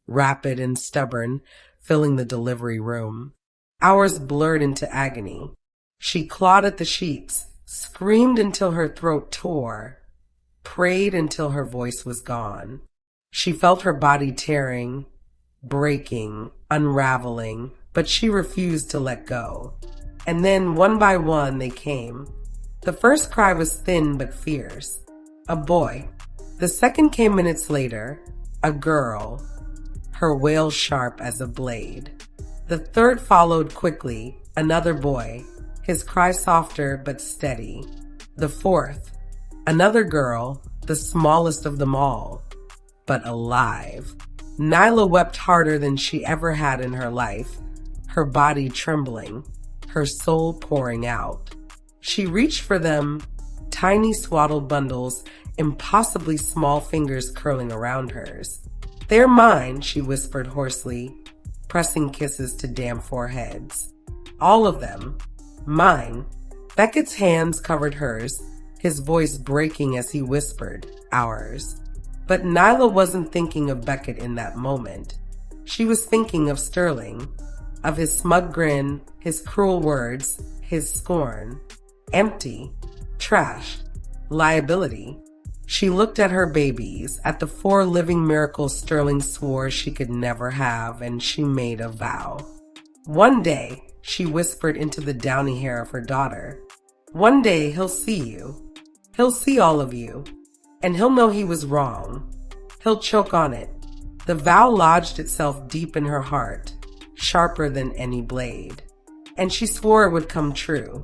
rapid and stubborn, filling the delivery room. Hours blurred into agony. She clawed at the sheets, screamed until her throat tore, prayed until her voice was gone. She felt her body tearing, breaking, unraveling, but she refused to let go. And then, one by one, they came. The first cry was thin but fierce. A boy. The second came minutes later. A girl, her wail sharp as a blade. The third followed quickly. Another boy, his cry softer but steady. The fourth, another girl, the smallest of them all, but alive. Nyla wept harder than she ever had in her life, her body trembling, her soul pouring out. She reached for them, tiny swaddled bundles, impossibly small fingers curling around hers. "They're mine," she whispered hoarsely, pressing kisses to damp foreheads. "All of them. Mine." Beckett's hands covered hers, his voice breaking as he whispered, "Ours." But Nyla wasn't thinking of Beckett in that moment. She was thinking of Sterling, of his smug grin, his cruel words, his scorn. Empty, trash, liability. She looked at her babies, at the 4 living miracles Sterling swore she could never have, and she made a vow. "One day," she whispered into the downy hair of her daughter, "one day he'll see you. He'll see all of you, and he'll know he was wrong. He'll choke on it." The vow lodged itself deep in her heart, sharper than any blade, and she swore it would come true.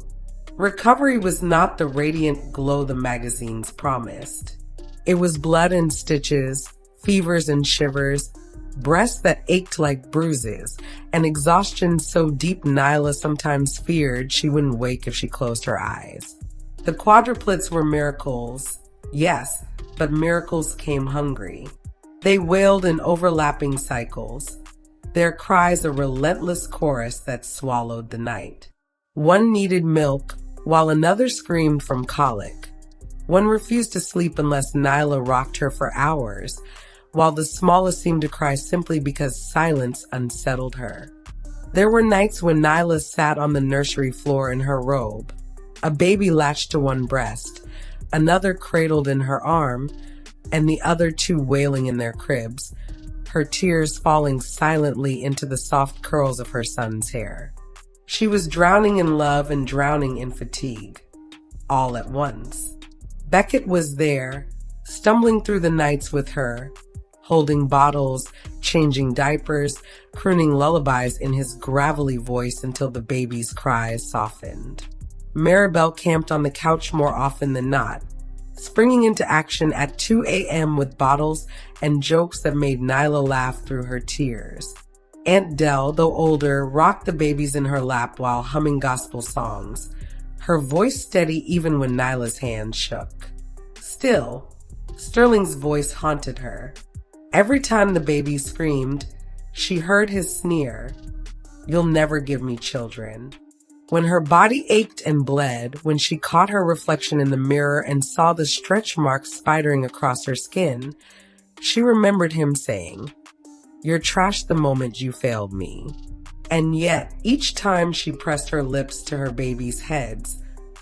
Recovery was not the radiant glow the magazines promised. It was blood and stitches, fevers and shivers, breasts that ached like bruises, and exhaustion so deep Nyla sometimes feared she wouldn't wake if she closed her eyes. The quadruplets were miracles, yes, but miracles came hungry. They wailed in overlapping cycles, their cries a relentless chorus that swallowed the night. One needed milk, while another screamed from colic. One refused to sleep unless Nyla rocked her for hours, while the smallest seemed to cry simply because silence unsettled her. There were nights when Nyla sat on the nursery floor in her robe, a baby latched to one breast, another cradled in her arm, and the other 2 wailing in their cribs, her tears falling silently into the soft curls of her son's hair. She was drowning in love and drowning in fatigue, all at once. Beckett was there, stumbling through the nights with her, holding bottles, changing diapers, crooning lullabies in his gravelly voice until the baby's cries softened. Maribel camped on the couch more often than not, springing into action at 2 a.m. with bottles and jokes that made Nyla laugh through her tears. Aunt Dell, though older, rocked the babies in her lap while humming gospel songs, her voice steady even when Nyla's hands shook. Still, Sterling's voice haunted her. Every time the baby screamed, she heard his sneer, "You'll never give me children." When her body ached and bled, when she caught her reflection in the mirror and saw the stretch marks spidering across her skin, she remembered him saying, "You're trash the moment you failed me." And yet, each time she pressed her lips to her baby's heads,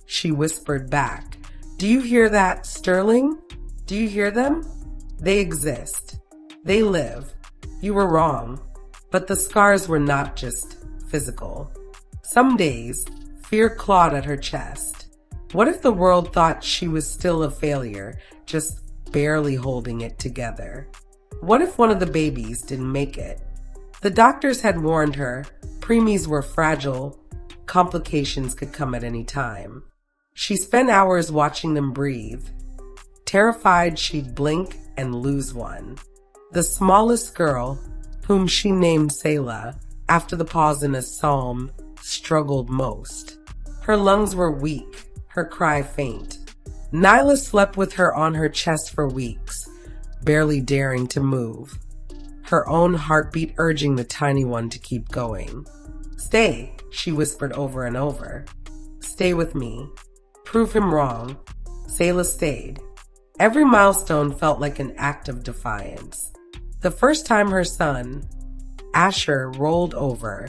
she whispered back, "Do you hear that, Sterling? Do you hear them? They exist. They live. You were wrong." But the scars were not just physical. Some days, fear clawed at her chest. What if the world thought she was still a failure, just barely holding it together? What if one of the babies didn't make it? The doctors had warned her, preemies were fragile, complications could come at any time. She spent hours watching them breathe, terrified she'd blink and lose one. The smallest girl, whom she named Selah, after the pause in a psalm, struggled most. Her lungs were weak, her cry faint. Nyla slept with her on her chest for weeks, barely daring to move, her own heartbeat urging the tiny one to keep going. "Stay," she whispered over and over. "Stay with me. Prove him wrong." Selah stayed. Every milestone felt like an act of defiance. The first time her son, Asher, rolled over,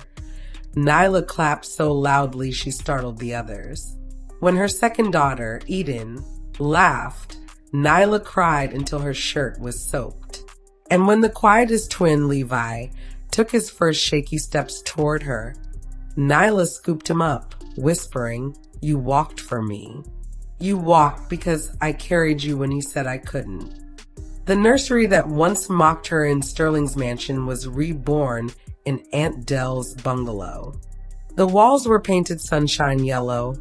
Nyla clapped so loudly she startled the others. When her second daughter, Eden, laughed, Nyla cried until her shirt was soaked. And when the quietest twin, Levi, took his first shaky steps toward her, Nyla scooped him up, whispering, "You walked for me. You walked because I carried you when he said I couldn't." The nursery that once mocked her in Sterling's mansion was reborn in Aunt Dell's bungalow. The walls were painted sunshine yellow,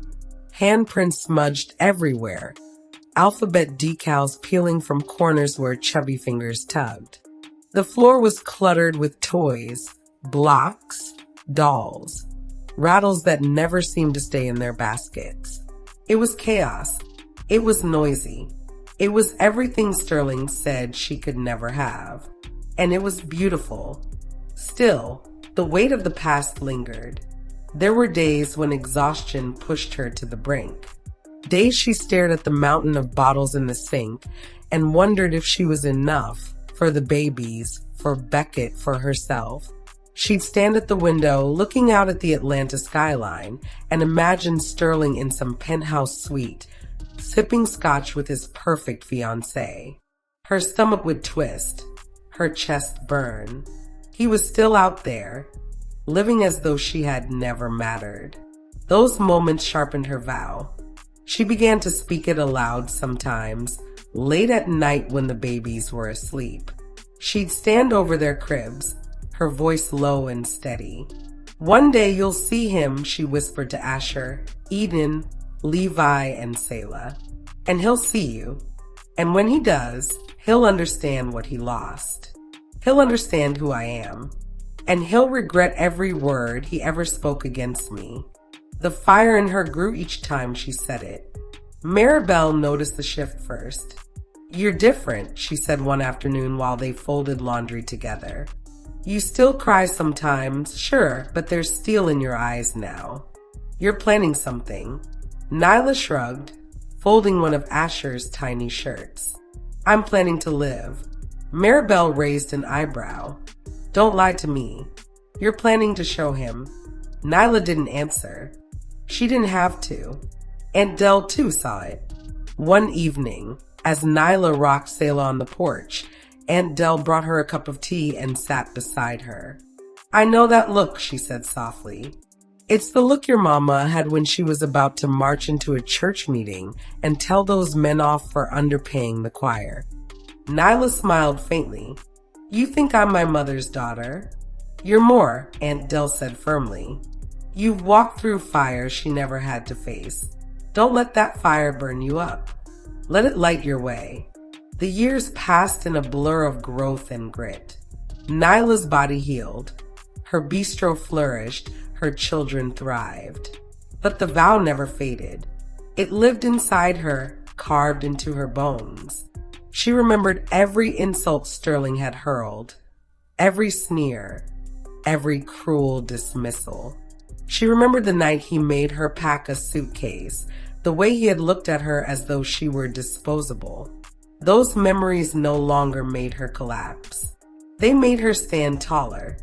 handprints smudged everywhere, alphabet decals peeling from corners where chubby fingers tugged. The floor was cluttered with toys, blocks, dolls, rattles that never seemed to stay in their baskets. It was chaos. It was noisy. It was everything Sterling said she could never have. And it was beautiful. Still, the weight of the past lingered. There were days when exhaustion pushed her to the brink. Days she stared at the mountain of bottles in the sink and wondered if she was enough for the babies, for Beckett, for herself. She'd stand at the window, looking out at the Atlanta skyline, and imagine Sterling in some penthouse suite, sipping scotch with his perfect fiancée. Her stomach would twist, her chest burn. He was still out there, living as though she had never mattered. Those moments sharpened her vow. She began to speak it aloud sometimes, late at night when the babies were asleep. She'd stand over their cribs, her voice low and steady. "One day you'll see him," she whispered to Asher, Eden, Levi, and Selah. "And he'll see you. And when he does, he'll understand what he lost. He'll understand who I am. And he'll regret every word he ever spoke against me." The fire in her grew each time she said it. Maribel noticed the shift first. "You're different," she said one afternoon while they folded laundry together. "You still cry sometimes, sure, but there's steel in your eyes now. You're planning something." Nyla shrugged, folding one of Asher's tiny shirts. "I'm planning to live." Maribel raised an eyebrow. "Don't lie to me. You're planning to show him." Nyla didn't answer. She didn't have to. Aunt Dell too saw it. One evening, as Nyla rocked Selah on the porch, Aunt Dell brought her a cup of tea and sat beside her. "I know that look," she said softly. "It's the look your mama had when she was about to march into a church meeting and tell those men off for underpaying the choir." Nyla smiled faintly. "You think I'm my mother's daughter?" "You're more," Aunt Dell said firmly. "You've walked through fire she never had to face. Don't let that fire burn you up. Let it light your way." The years passed in a blur of growth and grit. Nyla's body healed. Her bistro flourished. Her children thrived. But the vow never faded. It lived inside her, carved into her bones. She remembered every insult Sterling had hurled, every sneer, every cruel dismissal. She remembered the night he made her pack a suitcase, the way he had looked at her as though she were disposable. Those memories no longer made her collapse. They made her stand taller.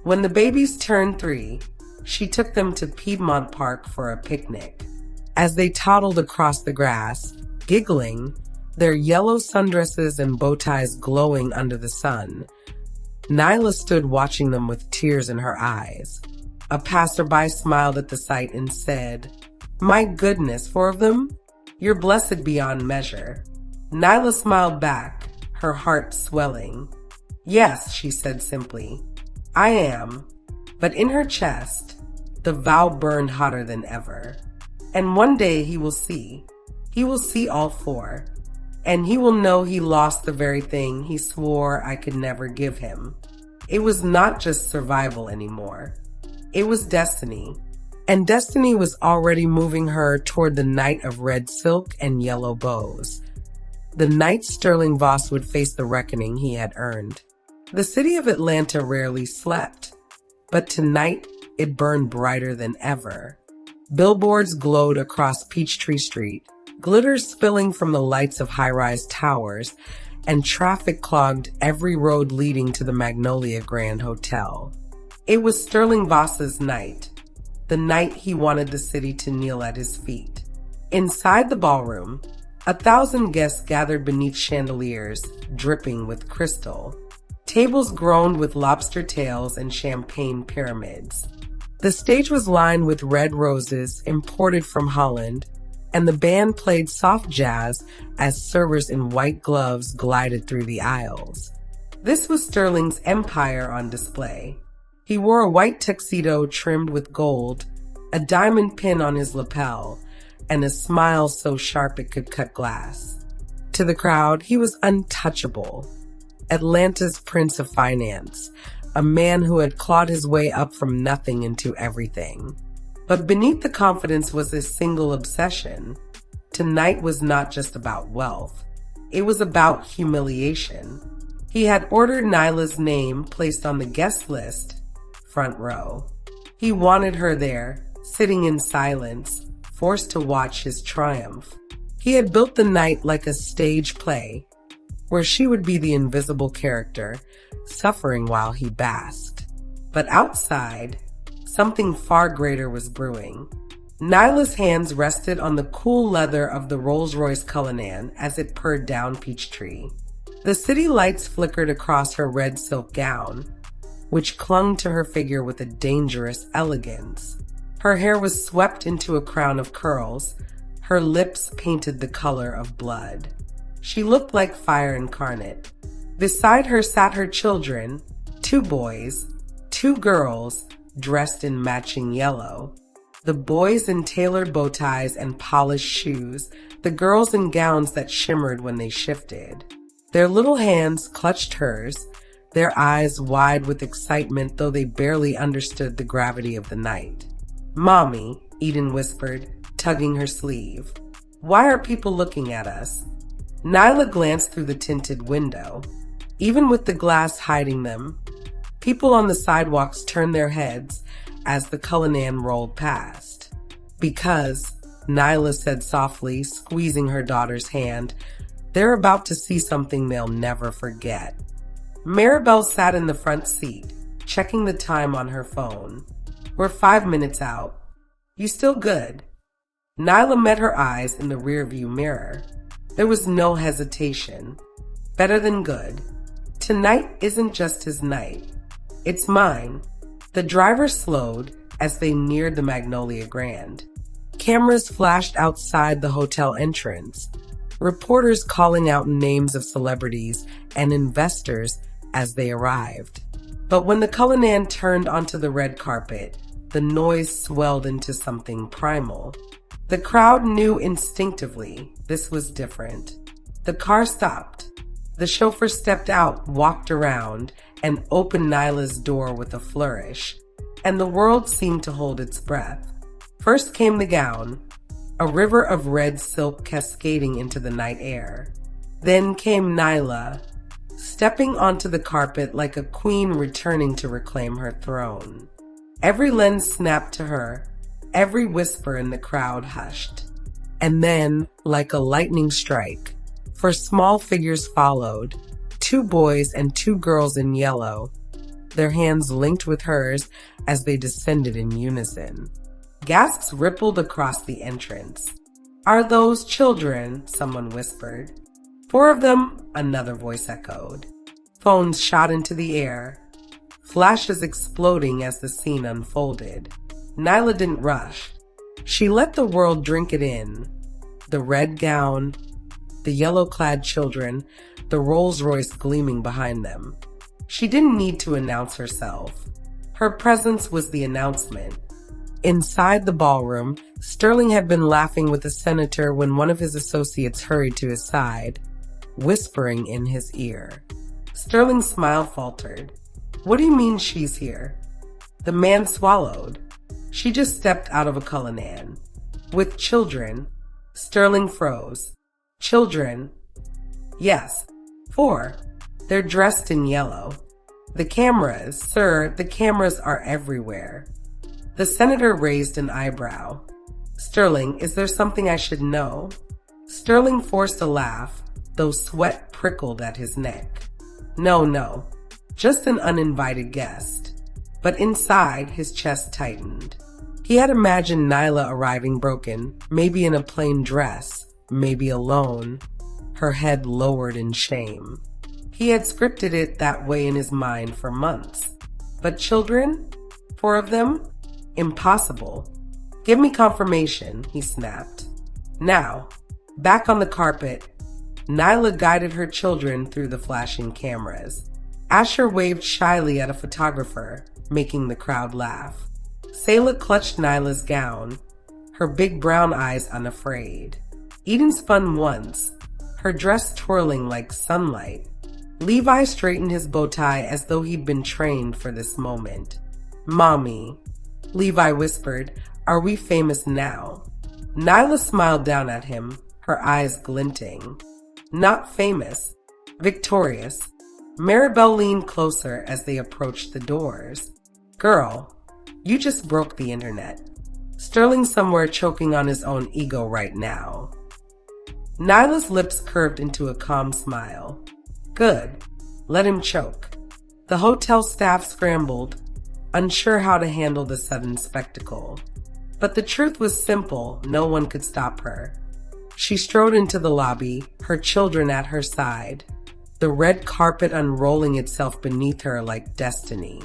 When the babies turned 3, she took them to Piedmont Park for a picnic. As they toddled across the grass, giggling, their yellow sundresses and bow ties glowing under the sun, Nyla stood watching them with tears in her eyes. A passerby smiled at the sight and said, "My goodness, 4 of them? You're blessed beyond measure." Nyla smiled back, her heart swelling. "Yes," she said simply, "I am." But in her chest, the vow burned hotter than ever. And one day he will see. He will see all 4. And he will know he lost the very thing he swore I could never give him. It was not just survival anymore. It was destiny. And destiny was already moving her toward the night of red silk and yellow bows. The night Sterling Voss would face the reckoning he had earned. The city of Atlanta rarely slept, but tonight it burned brighter than ever. Billboards glowed across Peachtree Street, glitter spilling from the lights of high-rise towers, and traffic clogged every road leading to the Magnolia Grand Hotel. It was Sterling Voss's night, the night he wanted the city to kneel at his feet. Inside the ballroom, 1,000 guests gathered beneath chandeliers dripping with crystal. Tables groaned with lobster tails and champagne pyramids. The stage was lined with red roses imported from Holland, and the band played soft jazz as servers in white gloves glided through the aisles. This was Sterling's empire on display. He wore a white tuxedo trimmed with gold, a diamond pin on his lapel, and a smile so sharp it could cut glass. To the crowd, he was untouchable. Atlanta's Prince of Finance, a man who had clawed his way up from nothing into everything. But beneath the confidence was a single obsession. Tonight was not just about wealth. It was about humiliation. He had ordered Nyla's name placed on the guest list, front row. He wanted her there, sitting in silence, forced to watch his triumph. He had built the night like a stage play, where she would be the invisible character, suffering while he basked. But outside, something far greater was brewing. Nyla's hands rested on the cool leather of the Rolls-Royce Cullinan as it purred down Peachtree. The city lights flickered across her red silk gown, which clung to her figure with a dangerous elegance. Her hair was swept into a crown of curls, her lips painted the color of blood. She looked like fire incarnate. Beside her sat her children, 2 boys, 2 girls, dressed in matching yellow. The boys in tailored bow ties and polished shoes, the girls in gowns that shimmered when they shifted. Their little hands clutched hers, their eyes wide with excitement though they barely understood the gravity of the night. "Mommy," Eden whispered, tugging her sleeve. "Why are people looking at us?" Nyla glanced through the tinted window. Even with the glass hiding them, people on the sidewalks turned their heads as the Cullinan rolled past. "Because," Nyla said softly, squeezing her daughter's hand, "they're about to see something they'll never forget." Maribel sat in the front seat, checking the time on her phone. "We're 5 minutes out. You still good?" Nyla met her eyes in the rearview mirror. There was no hesitation. Better than good. Tonight isn't just his night. It's mine. The driver slowed as they neared the Magnolia Grand. Cameras flashed outside the hotel entrance, reporters calling out names of celebrities and investors as they arrived. But when the Cullinan turned onto the red carpet, the noise swelled into something primal. The crowd knew instinctively this was different. The car stopped. The chauffeur stepped out, walked around, and opened Nyla's door with a flourish, and the world seemed to hold its breath. First came the gown, a river of red silk cascading into the night air. Then came Nyla, stepping onto the carpet like a queen returning to reclaim her throne. Every lens snapped to her, every whisper in the crowd hushed. And then, like a lightning strike, for small figures followed, 2 boys and 2 girls in yellow, their hands linked with hers as they descended in unison. Gasps rippled across the entrance. "Are those children?" someone whispered. "4 of them," another voice echoed. Phones shot into the air, flashes exploding as the scene unfolded. Nyla didn't rush. She let the world drink it in. The red gown, the yellow-clad children, the Rolls-Royce gleaming behind them. She didn't need to announce herself. Her presence was the announcement. Inside the ballroom, Sterling had been laughing with a senator when one of his associates hurried to his side, whispering in his ear. Sterling's smile faltered. "What do you mean she's here?" The man swallowed. "She just stepped out of a Cullinan. With children." Sterling froze. "Children?" "Yes, 4. They're dressed in yellow." "The cameras, sir, the cameras are everywhere." The senator raised an eyebrow. "Sterling, is there something I should know?" Sterling forced a laugh, though sweat prickled at his neck. No, just an uninvited guest." But inside, his chest tightened. He had imagined Nyla arriving broken, maybe in a plain dress, maybe alone, her head lowered in shame. He had scripted it that way in his mind for months. But children? 4 of them? Impossible. "Give me confirmation," he snapped. Now, back on the carpet, Nyla guided her children through the flashing cameras. Asher waved shyly at a photographer, making the crowd laugh. Selah clutched Nyla's gown, her big brown eyes unafraid. Eden spun once, her dress twirling like sunlight. Levi straightened his bow tie as though he'd been trained for this moment. "Mommy," Levi whispered, "are we famous now?" Nyla smiled down at him, her eyes glinting. "Not famous, victorious." Maribel leaned closer as they approached the doors. "Girl, you just broke the internet." Sterling somewhere choking on his own ego right now. Nyla's lips curved into a calm smile. "Good. Let him choke." The hotel staff scrambled, unsure how to handle the sudden spectacle. But the truth was simple, no one could stop her. She strode into the lobby, her children at her side, the red carpet unrolling itself beneath her like destiny.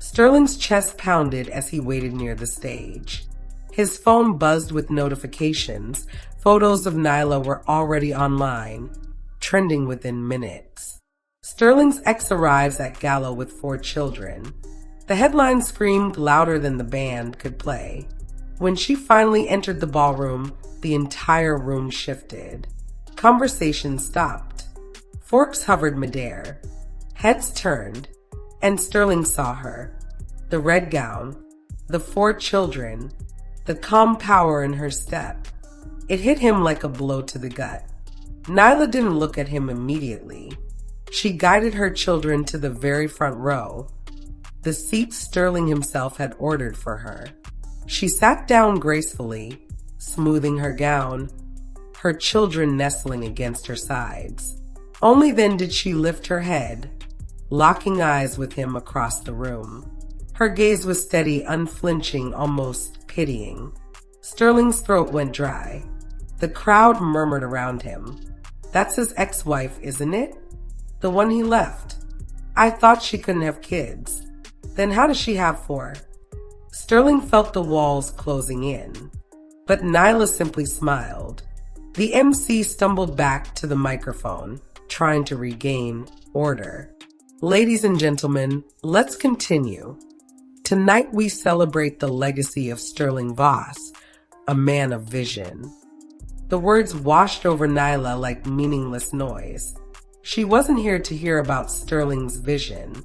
Sterling's chest pounded as he waited near the stage. His phone buzzed with notifications. Photos of Nyla were already online, trending within minutes. Sterling's ex arrives at gala with 4 children. The headline screamed louder than the band could play. When she finally entered the ballroom, the entire room shifted. Conversation stopped. Forks hovered midair. Heads turned, and Sterling saw her. The red gown, the 4 children, the calm power in her step. It hit him like a blow to the gut. Nyla didn't look at him immediately. She guided her children to the very front row, the seat Sterling himself had ordered for her. She sat down gracefully, smoothing her gown, her children nestling against her sides. Only then did she lift her head, locking eyes with him across the room. Her gaze was steady, unflinching, almost pitying. Sterling's throat went dry. The crowd murmured around him. "That's his ex-wife, isn't it? The one he left." I thought she couldn't have kids. Then how does she have four? Sterling felt the walls closing in, but Nyla simply smiled. The MC stumbled back to the microphone, trying to regain order. Ladies and gentlemen, let's continue. Tonight we celebrate the legacy of Sterling Voss, a man of vision. The words washed over Nyla like meaningless noise. She wasn't here to hear about Sterling's vision.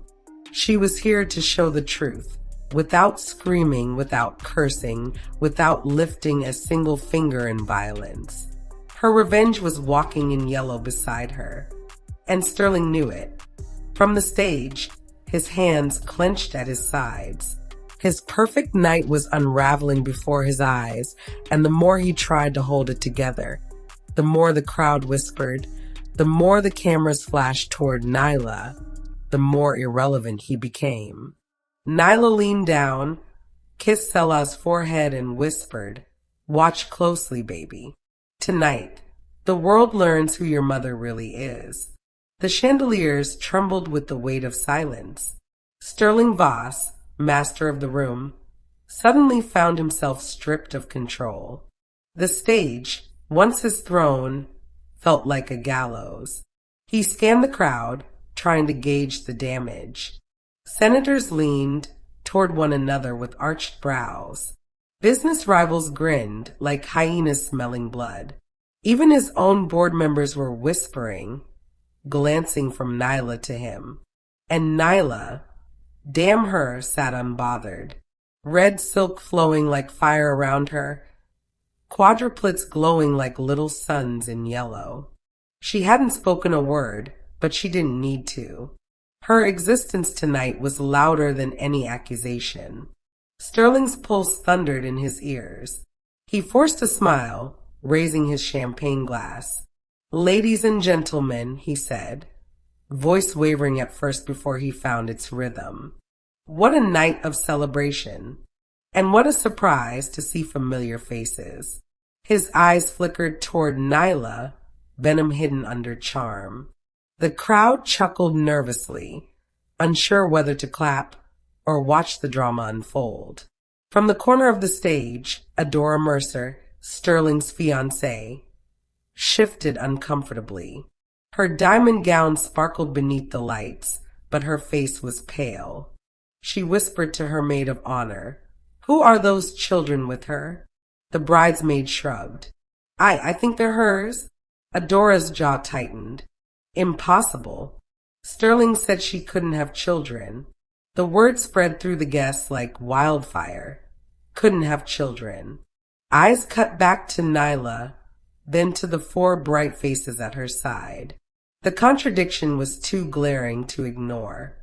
She was here to show the truth, without screaming, without cursing, without lifting a single finger in violence. Her revenge was walking in yellow beside her, and Sterling knew it. From the stage, his hands clenched at his sides. His perfect night was unraveling before his eyes, and the more he tried to hold it together, the more the crowd whispered, the more the cameras flashed toward Nyla, the more irrelevant he became. Nyla leaned down, kissed Selah's forehead, and whispered, "Watch closely, baby. Tonight, the world learns who your mother really is." The chandeliers trembled with the weight of silence. Sterling Voss, master of the room, suddenly found himself stripped of control. The stage, once his throne, felt like a gallows. He scanned the crowd, trying to gauge the damage. Senators leaned toward one another with arched brows. Business rivals grinned like hyenas smelling blood. Even his own board members were whispering, glancing from Nyla to him. And Nyla, damn her, sat unbothered. Red silk flowing like fire around her, quadruplets glowing like little suns in yellow. She hadn't spoken a word, but she didn't need to. Her existence tonight was louder than any accusation. Sterling's pulse thundered in his ears. He forced a smile, raising his champagne glass. "Ladies and gentlemen," he said, voice wavering at first before he found its rhythm. What a night of celebration. And what a surprise to see familiar faces. His eyes flickered toward Nyla, venom hidden under charm. The crowd chuckled nervously, unsure whether to clap or watch the drama unfold. From the corner of the stage, Adora Mercer, Sterling's fiancée, shifted uncomfortably. Her diamond gown sparkled beneath the lights, but her face was pale. She whispered to her maid of honor, "Who are those children with her?" The bridesmaid shrugged. I think they're hers." Adora's jaw tightened. Impossible. Sterling said she couldn't have children. The word spread through the guests like wildfire. Couldn't have children. Eyes cut back to Nyla, then to the four bright faces at her side. The contradiction was too glaring to ignore.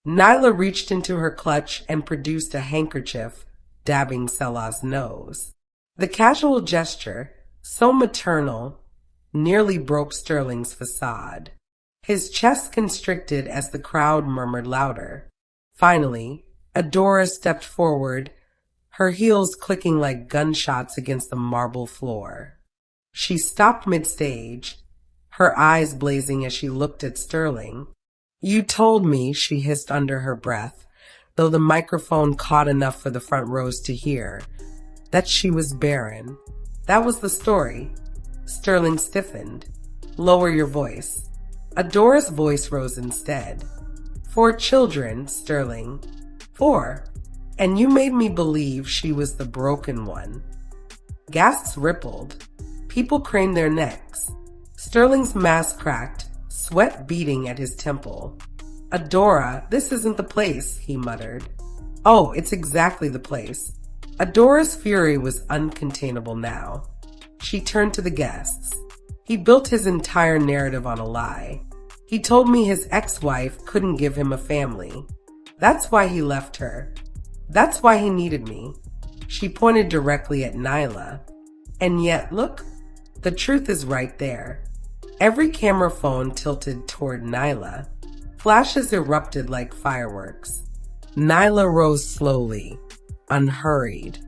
Nyla reached into her clutch and produced a handkerchief, dabbing Selah's nose. The casual gesture, so maternal, nearly broke Sterling's facade. His chest constricted as the crowd murmured louder. Finally, Adora stepped forward, her heels clicking like gunshots against the marble floor. She stopped mid-stage, her eyes blazing as she looked at Sterling. "You told me," she hissed under her breath, though the microphone caught enough for the front rows to hear, "that she was barren. That was the story." Sterling stiffened. "Lower your voice." Adora's voice rose instead. "4 children, Sterling. 4. And you made me believe she was the broken one." Gasps rippled. People craned their necks. Sterling's mask cracked, sweat beading at his temple. "Adora, this isn't the place," he muttered. "Oh, it's exactly the place." Adora's fury was uncontainable now. She turned to the guests. He built his entire narrative on a lie. He told me his ex-wife couldn't give him a family. That's why he left her. That's why he needed me. She pointed directly at Nyla. And yet, look, the truth is right there. Every camera phone tilted toward Nyla. Flashes erupted like fireworks. Nyla rose slowly, unhurried,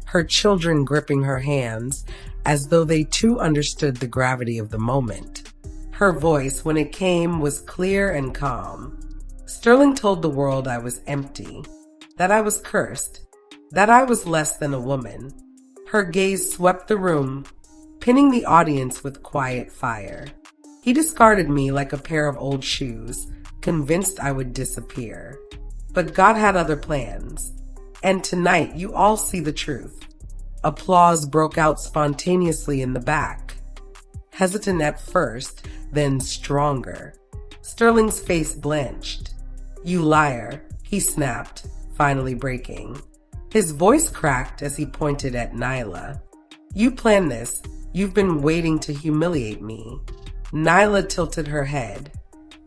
her children gripping her hands as though they too understood the gravity of the moment. Her voice, when it came, was clear and calm. Sterling told the world I was empty, that I was cursed, that I was less than a woman. Her gaze swept the room, pinning the audience with quiet fire. He discarded me like a pair of old shoes, convinced I would disappear. But God had other plans. And tonight, you all see the truth. Applause broke out spontaneously in the back. Hesitant at first, then stronger. Sterling's face blanched. "You liar," he snapped, finally breaking. His voice cracked as he pointed at Nyla. "You planned this. You've been waiting to humiliate me." Nyla tilted her head,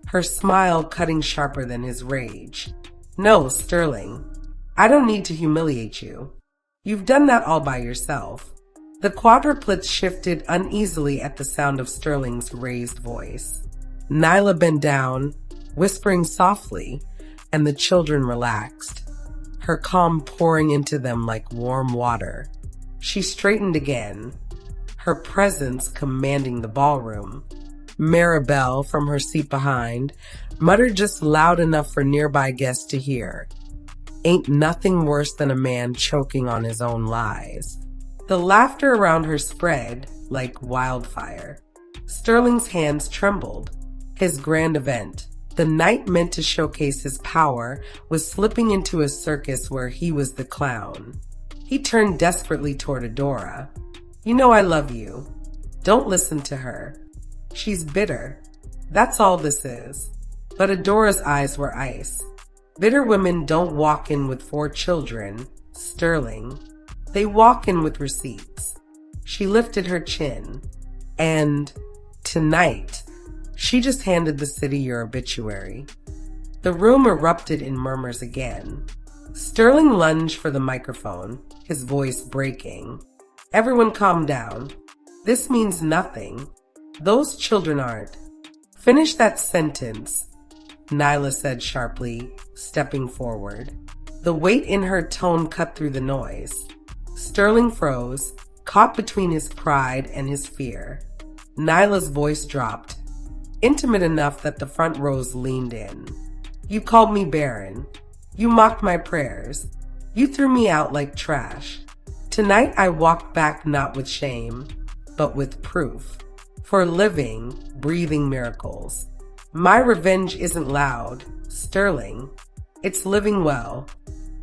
her smile cutting sharper than his rage. "No, Sterling. I don't need to humiliate you. You've done that all by yourself." The quadruplets shifted uneasily at the sound of Sterling's raised voice. Nyla bent down, whispering softly, and the children relaxed, her calm pouring into them like warm water. She straightened again, her presence commanding the ballroom. Maribel, from her seat behind, muttered just loud enough for nearby guests to hear, "Ain't nothing worse than a man choking on his own lies." The laughter around her spread like wildfire. Sterling's hands trembled. His grand event, the night meant to showcase his power, was slipping into a circus where he was the clown. He turned desperately toward Adora. "You know I love you. Don't listen to her. She's bitter. That's all this is." But Adora's eyes were ice. Bitter women don't walk in with 4 children, Sterling. They walk in with receipts. She lifted her chin. "And tonight, she just handed the city your obituary." The room erupted in murmurs again. Sterling lunged for the microphone, his voice breaking. "Everyone calm down. This means nothing. Those children aren't." "Finish that sentence," Nyla said sharply, stepping forward. The weight in her tone cut through the noise. Sterling froze, caught between his pride and his fear. Nyla's voice dropped, intimate enough that the front rows leaned in. "You called me barren. You mocked my prayers. You threw me out like trash. Tonight I walked back not with shame, but with proof. For living, breathing miracles. My revenge isn't loud, Sterling. It's living well,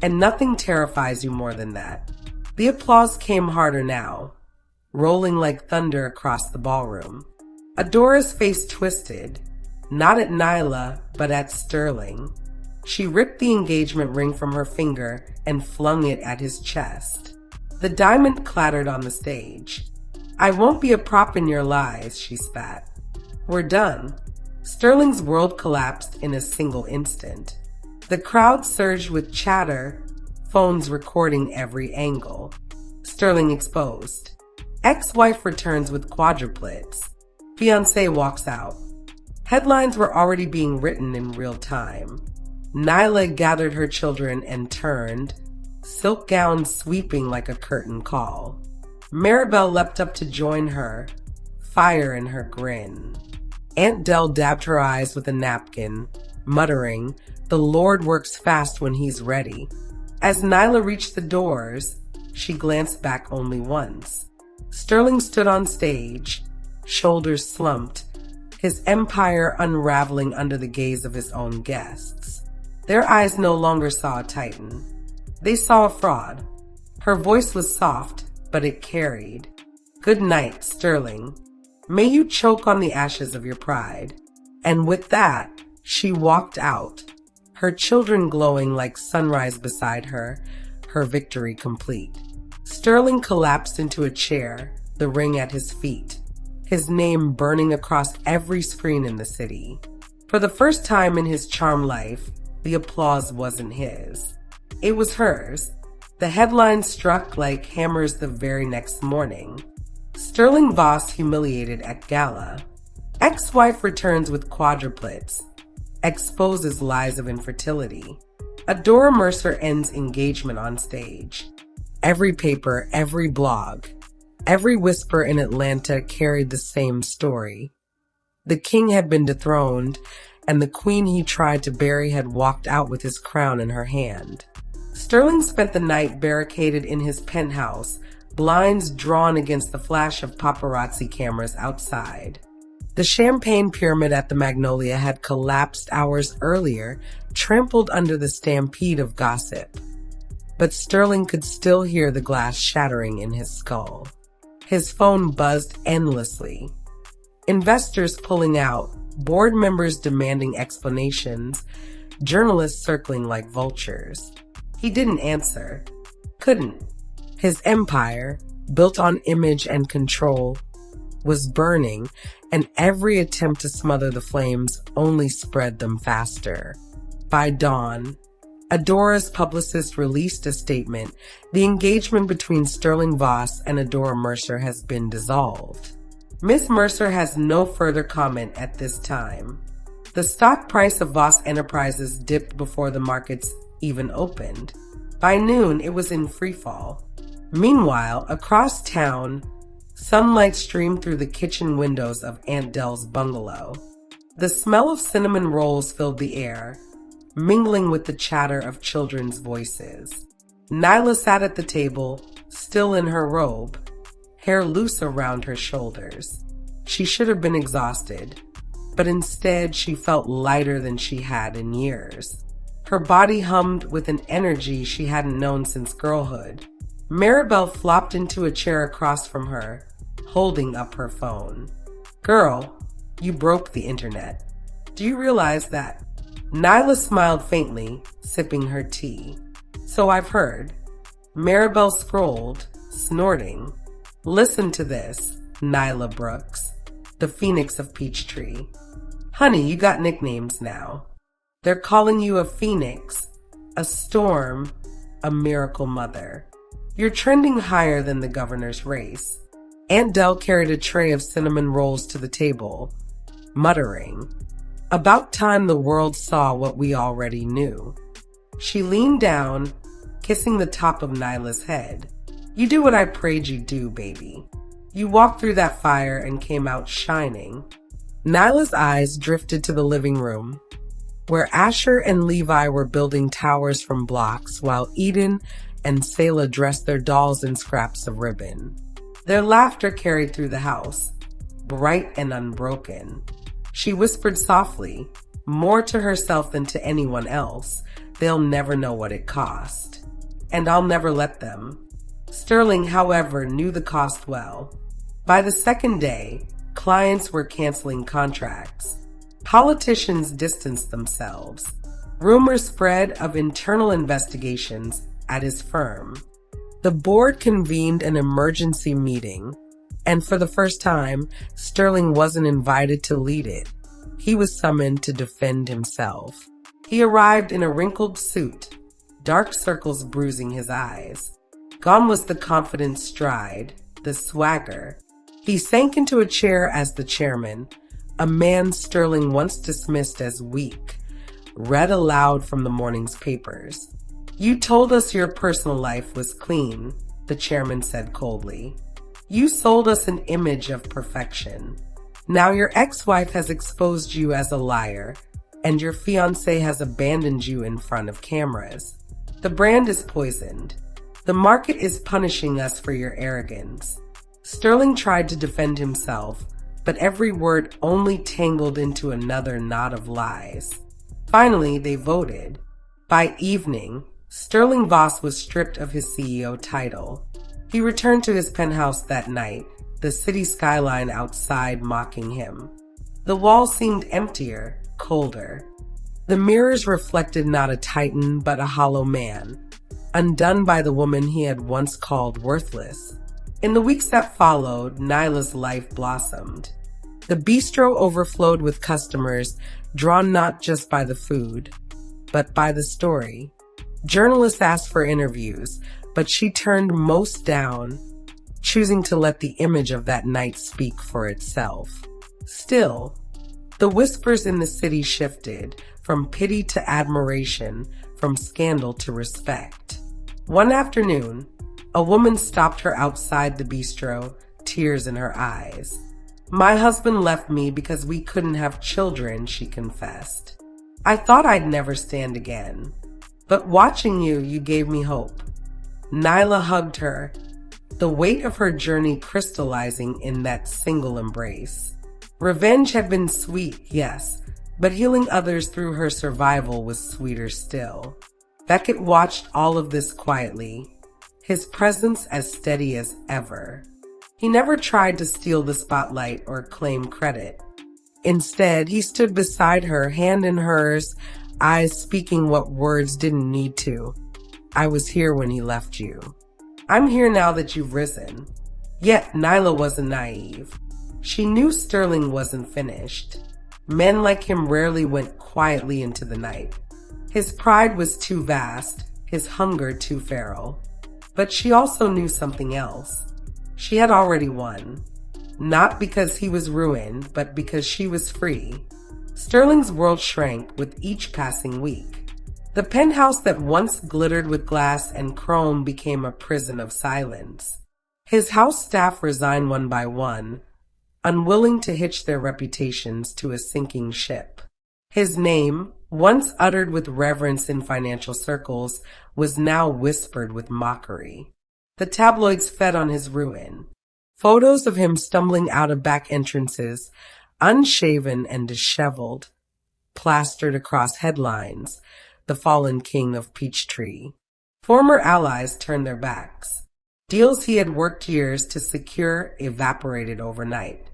and nothing terrifies you more than that." The applause came harder now, rolling like thunder across the ballroom. Adora's face twisted, not at Nyla, but at Sterling. She ripped the engagement ring from her finger and flung it at his chest. The diamond clattered on the stage. "I won't be a prop in your lies," she spat. "We're done." Sterling's world collapsed in a single instant. The crowd surged with chatter, phones recording every angle. Sterling exposed. Ex-wife returns with quadruplets. Fiancée walks out. Headlines were already being written in real time. Nyla gathered her children and turned, silk gown sweeping like a curtain call. Maribel leapt up to join her, fire in her grin. Aunt Dell dabbed her eyes with a napkin, muttering, "The Lord works fast when he's ready." As Nyla reached the doors, she glanced back only once. Sterling stood on stage, shoulders slumped, his empire unraveling under the gaze of his own guests. Their eyes no longer saw a titan. They saw a fraud. Her voice was soft, but it carried. "Good night, Sterling. May you choke on the ashes of your pride." And with that, she walked out, her children glowing like sunrise beside her, her victory complete. Sterling collapsed into a chair, the ring at his feet, his name burning across every screen in the city. For the first time in his charmed life, the applause wasn't his. It was hers. The headlines struck like hammers the very next morning. Sterling Voss humiliated at gala. Ex-wife returns with quadruplets. Exposes lies of infertility. Adora Mercer ends engagement on stage. Every paper, every blog, every whisper in Atlanta carried the same story. The king had been dethroned, and the queen he tried to bury had walked out with his crown in her hand. Sterling spent the night barricaded in his penthouse, blinds drawn against the flash of paparazzi cameras outside. The champagne pyramid at the Magnolia had collapsed hours earlier, trampled under the stampede of gossip. But Sterling could still hear the glass shattering in his skull. His phone buzzed endlessly. Investors pulling out, board members demanding explanations, journalists circling like vultures. He didn't answer. Couldn't. His empire, built on image and control, was burning, and every attempt to smother the flames only spread them faster. By dawn, Adora's publicist released a statement. The engagement between Sterling Voss and Adora Mercer has been dissolved. Miss Mercer has no further comment at this time. The stock price of Voss Enterprises dipped before the markets even opened. By noon, it was in freefall. Meanwhile, across town, sunlight streamed through the kitchen windows of Aunt Dell's bungalow. The smell of cinnamon rolls filled the air, mingling with the chatter of children's voices. Nyla sat at the table, still in her robe, hair loose around her shoulders. She should have been exhausted, but instead she felt lighter than she had in years. Her body hummed with an energy she hadn't known since girlhood. Maribel flopped into a chair across from her, holding up her phone. "Girl, you broke the internet. Do you realize that?" Nyla smiled faintly, sipping her tea. "So I've heard." Maribel scrolled, snorting. "Listen to this, Nyla Brooks, the phoenix of Peachtree. Honey, you got nicknames now. They're calling you a phoenix, a storm, a miracle mother. You're trending higher than the governor's race." Aunt Dell carried a tray of cinnamon rolls to the table, muttering, "About time the world saw what we already knew." She leaned down, kissing the top of Nyla's head. "You do what I prayed you'd do, baby. You walked through that fire and came out shining." Nyla's eyes drifted to the living room, where Asher and Levi were building towers from blocks while Eden and Selah dressed their dolls in scraps of ribbon. Their laughter carried through the house, bright and unbroken. She whispered softly, more to herself than to anyone else, "They'll never know what it cost. And I'll never let them." Sterling, however, knew the cost well. By the second day, clients were canceling contracts. Politicians distanced themselves. Rumors spread of internal investigations at his firm. The board convened an emergency meeting, and for the first time, Sterling wasn't invited to lead it. He was summoned to defend himself. He arrived in a wrinkled suit, dark circles bruising his eyes. Gone was the confident stride, the swagger. He sank into a chair as the chairman, a man Sterling once dismissed as weak, read aloud from the morning's papers. "You told us your personal life was clean," the chairman said coldly. "You sold us an image of perfection. Now your ex-wife has exposed you as a liar, and your fiancé has abandoned you in front of cameras. The brand is poisoned. The market is punishing us for your arrogance." Sterling tried to defend himself, but every word only tangled into another knot of lies. Finally, they voted. By evening, Sterling Voss was stripped of his CEO title. He returned to his penthouse that night, the city skyline outside mocking him. The walls seemed emptier, colder. The mirrors reflected not a titan, but a hollow man, undone by the woman he had once called worthless. In the weeks that followed, Nyla's life blossomed. The bistro overflowed with customers, drawn not just by the food, but by the story. Journalists asked for interviews, but she turned most down, choosing to let the image of that night speak for itself. Still, the whispers in the city shifted, from pity to admiration, from scandal to respect. One afternoon, a woman stopped her outside the bistro, tears in her eyes. My husband left me because we couldn't have children, she confessed. I thought I'd never stand again. But watching you, you gave me hope. Nyla hugged her, the weight of her journey crystallizing in that single embrace. Revenge had been sweet, yes, but healing others through her survival was sweeter still. Beckett watched all of this quietly, his presence as steady as ever. He never tried to steal the spotlight or claim credit. Instead, he stood beside her, hand in hers, eyes speaking what words didn't need to. I was here when he left you. I'm here now that you've risen. Yet Nyla wasn't naive. She knew Sterling wasn't finished. Men like him rarely went quietly into the night. His pride was too vast, his hunger too feral. But she also knew something else. She had already won. Not because he was ruined, but because she was free. Sterling's world shrank with each passing week. The penthouse that once glittered with glass and chrome became a prison of silence. His house staff resigned one by one, unwilling to hitch their reputations to a sinking ship. His name, once uttered with reverence in financial circles, was now whispered with mockery. The tabloids fed on his ruin. Photos of him stumbling out of back entrances, unshaven and disheveled, plastered across headlines, the fallen king of Peachtree. Former allies turned their backs. Deals he had worked years to secure evaporated overnight.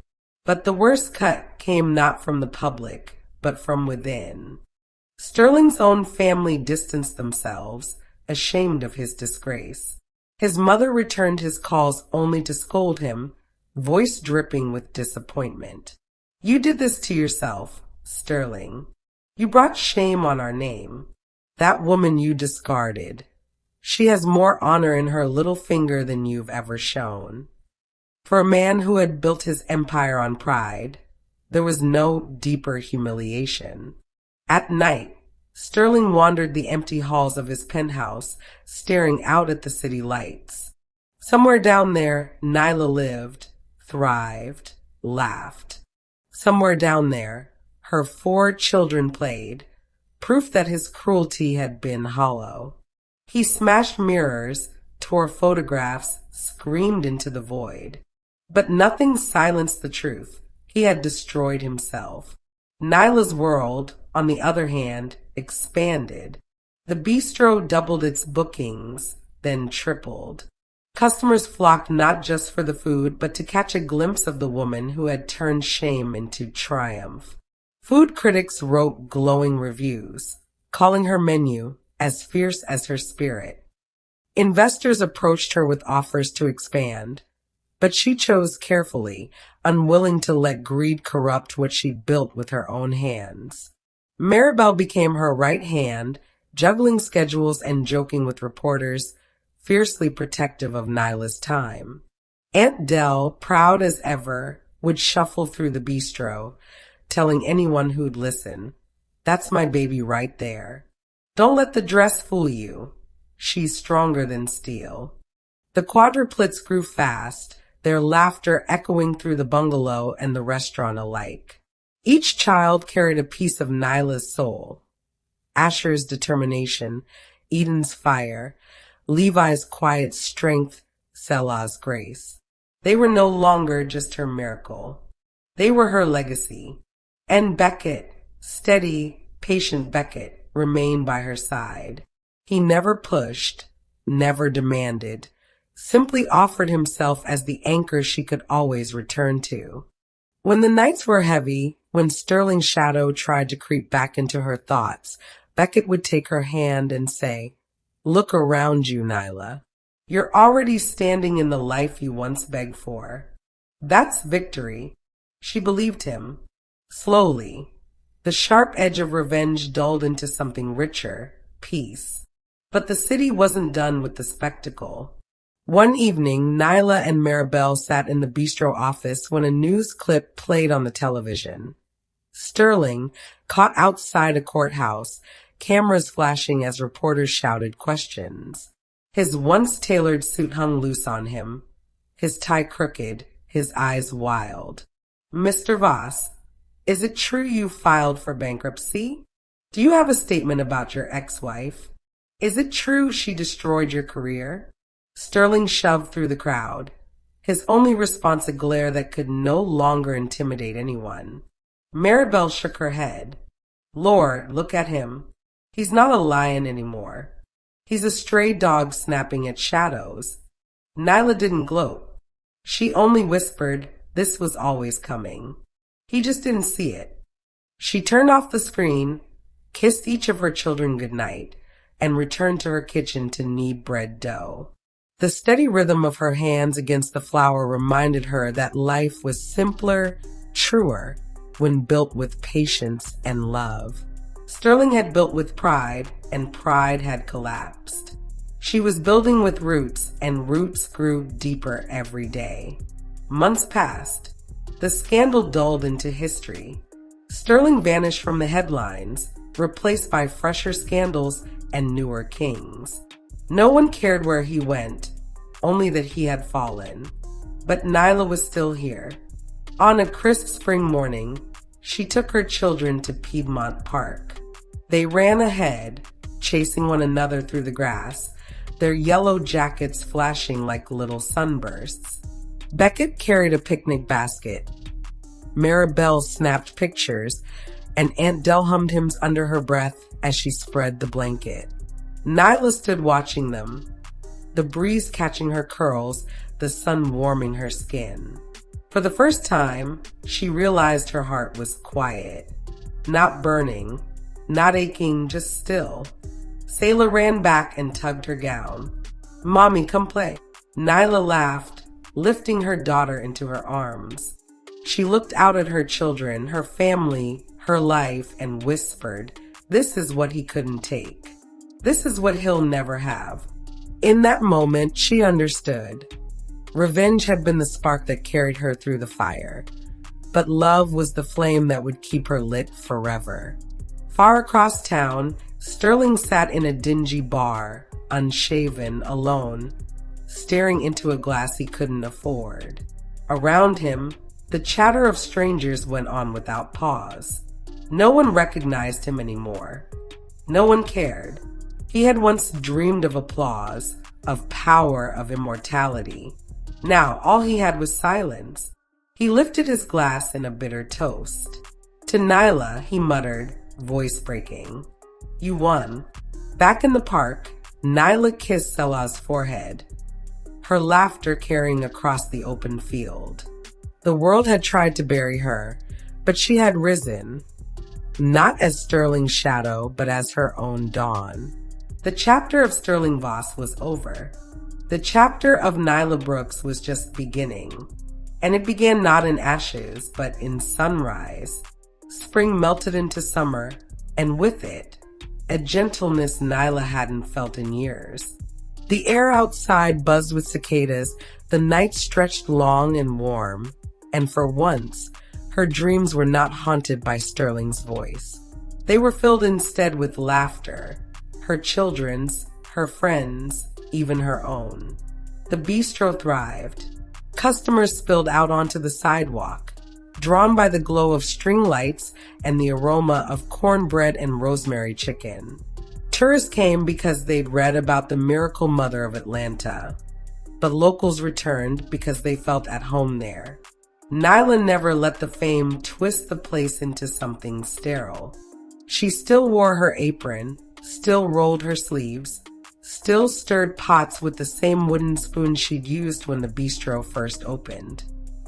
But the worst cut came not from the public, but from within. Sterling's own family distanced themselves, ashamed of his disgrace. His mother returned his calls only to scold him, voice dripping with disappointment. You did this to yourself, Sterling. You brought shame on our name. That woman you discarded. She has more honor in her little finger than you've ever shown. For a man who had built his empire on pride, there was no deeper humiliation. At night, Sterling wandered the empty halls of his penthouse, staring out at the city lights. Somewhere down there, Nyla lived, thrived, laughed. Somewhere down there, her 4 children played, proof that his cruelty had been hollow. He smashed mirrors, tore photographs, screamed into the void. But nothing silenced the truth. He had destroyed himself. Nyla's world, on the other hand, expanded. The bistro doubled its bookings, then tripled. Customers flocked not just for the food, but to catch a glimpse of the woman who had turned shame into triumph. Food critics wrote glowing reviews, calling her menu as fierce as her spirit. Investors approached her with offers to expand, but she chose carefully, unwilling to let greed corrupt what she'd built with her own hands. Maribel became her right hand, juggling schedules and joking with reporters, fiercely protective of Nyla's time. Aunt Dell, proud as ever, would shuffle through the bistro, telling anyone who'd listen, "That's my baby right there. Don't let the dress fool you. She's stronger than steel." The quadruplets grew fast, their laughter echoing through the bungalow and the restaurant alike. Each child carried a piece of Nyla's soul. Asher's determination, Eden's fire, Levi's quiet strength, Selah's grace. They were no longer just her miracle. They were her legacy. And Beckett, steady, patient Beckett, remained by her side. He never pushed, never demanded, simply offered himself as the anchor she could always return to. When the nights were heavy, when Sterling's shadow tried to creep back into her thoughts, Beckett would take her hand and say, "Look around you, Nyla. You're already standing in the life you once begged for." That's victory. She believed him. Slowly, the sharp edge of revenge dulled into something richer, peace. But the city wasn't done with the spectacle. One evening, Nyla and Maribel sat in the bistro office when a news clip played on the television. Sterling, caught outside a courthouse, cameras flashing as reporters shouted questions. His once tailored suit hung loose on him, his tie crooked, his eyes wild. Mr. Voss, is it true you filed for bankruptcy? Do you have a statement about your ex-wife? Is it true she destroyed your career? Sterling shoved through the crowd, his only response a glare that could no longer intimidate anyone. Maribel shook her head. Lord, look at him. He's not a lion anymore. He's a stray dog snapping at shadows. Nyla didn't gloat. She only whispered, this was always coming. He just didn't see it. She turned off the screen, kissed each of her children goodnight, and returned to her kitchen to knead bread dough. The steady rhythm of her hands against the flour reminded her that life was simpler, truer, when built with patience and love. Sterling had built with pride, and pride had collapsed. She was building with roots, and roots grew deeper every day. Months passed. The scandal dulled into history. Sterling vanished from the headlines, replaced by fresher scandals and newer kings. No one cared where he went, only that he had fallen. But Nyla was still here. On a crisp spring morning, she took her children to Piedmont Park. They ran ahead, chasing one another through the grass, their yellow jackets flashing like little sunbursts. Beckett carried a picnic basket. Maribel snapped pictures, and Aunt Dell hummed hymns under her breath as she spread the blanket. Nyla stood watching them, the breeze catching her curls, the sun warming her skin. For the first time, she realized her heart was quiet, not burning, not aching, just still. Sayla ran back and tugged her gown. Mommy, come play. Nyla laughed, lifting her daughter into her arms. She looked out at her children, her family, her life, and whispered, this is what he couldn't take. This is what he'll never have. In that moment, she understood. Revenge had been the spark that carried her through the fire, but love was the flame that would keep her lit forever. Far across town, Sterling sat in a dingy bar, unshaven, alone, staring into a glass he couldn't afford. Around him, the chatter of strangers went on without pause. No one recognized him anymore. No one cared. He had once dreamed of applause, of power, of immortality. Now all he had was silence. He lifted his glass in a bitter toast. To Nyla, he muttered, voice breaking, you won. Back in the park, Nyla kissed Selah's forehead, her laughter carrying across the open field. The world had tried to bury her, but she had risen, not as Sterling's shadow, but as her own dawn. The chapter of Sterling Voss was over. The chapter of Nyla Brooks was just beginning, and it began not in ashes, but in sunrise. Spring melted into summer, and with it, a gentleness Nyla hadn't felt in years. The air outside buzzed with cicadas, the night stretched long and warm, and for once, her dreams were not haunted by Sterling's voice. They were filled instead with laughter, her children's, her friends', even her own. The bistro thrived. Customers spilled out onto the sidewalk, drawn by the glow of string lights and the aroma of cornbread and rosemary chicken. Tourists came because they'd read about the miracle mother of Atlanta, but locals returned because they felt at home there. Nyla never let the fame twist the place into something sterile. She still wore her apron, still rolled her sleeves, still stirred pots with the same wooden spoon she'd used when the bistro first opened.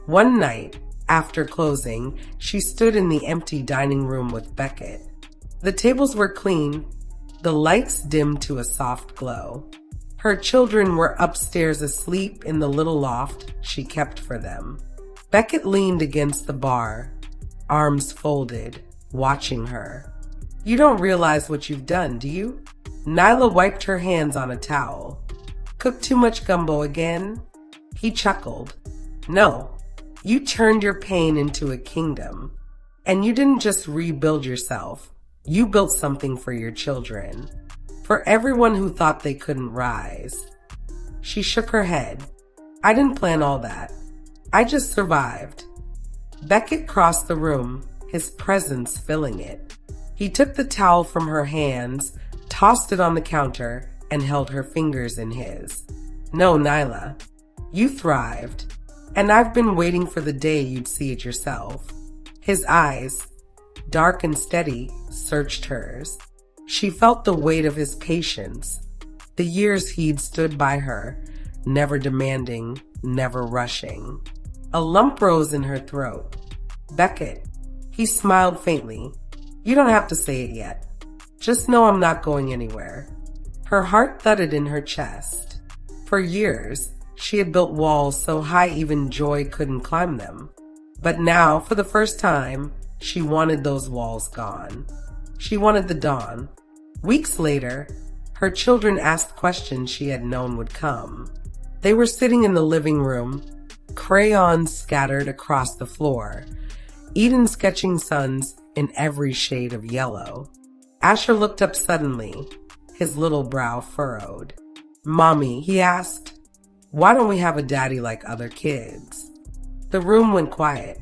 One night, after closing, she stood in the empty dining room with Beckett. The tables were clean, the lights dimmed to a soft glow. Her children were upstairs asleep in the little loft she kept for them. Beckett leaned against the bar, arms folded, watching her. You don't realize what you've done, do you? Nyla wiped her hands on a towel. Cooked too much gumbo again? He chuckled. No, you turned your pain into a kingdom. And you didn't just rebuild yourself. You built something for your children. For everyone who thought they couldn't rise. She shook her head. I didn't plan all that. I just survived. Beckett crossed the room, his presence filling it. He took the towel from her hands, tossed it on the counter, and held her fingers in his. No, Nyla, you thrived, and I've been waiting for the day you'd see it yourself. His eyes, dark and steady, searched hers. She felt the weight of his patience, the years he'd stood by her, never demanding, never rushing. A lump rose in her throat. Beckett, he smiled faintly. You don't have to say it yet. Just know I'm not going anywhere. Her heart thudded in her chest. For years, she had built walls so high even joy couldn't climb them. But now, for the first time, she wanted those walls gone. She wanted the dawn. Weeks later, her children asked questions she had known would come. They were sitting in the living room, crayons scattered across the floor, Eden sketching suns in every shade of yellow. Asher looked up suddenly, his little brow furrowed. Mommy, he asked, why don't we have a daddy like other kids? The room went quiet.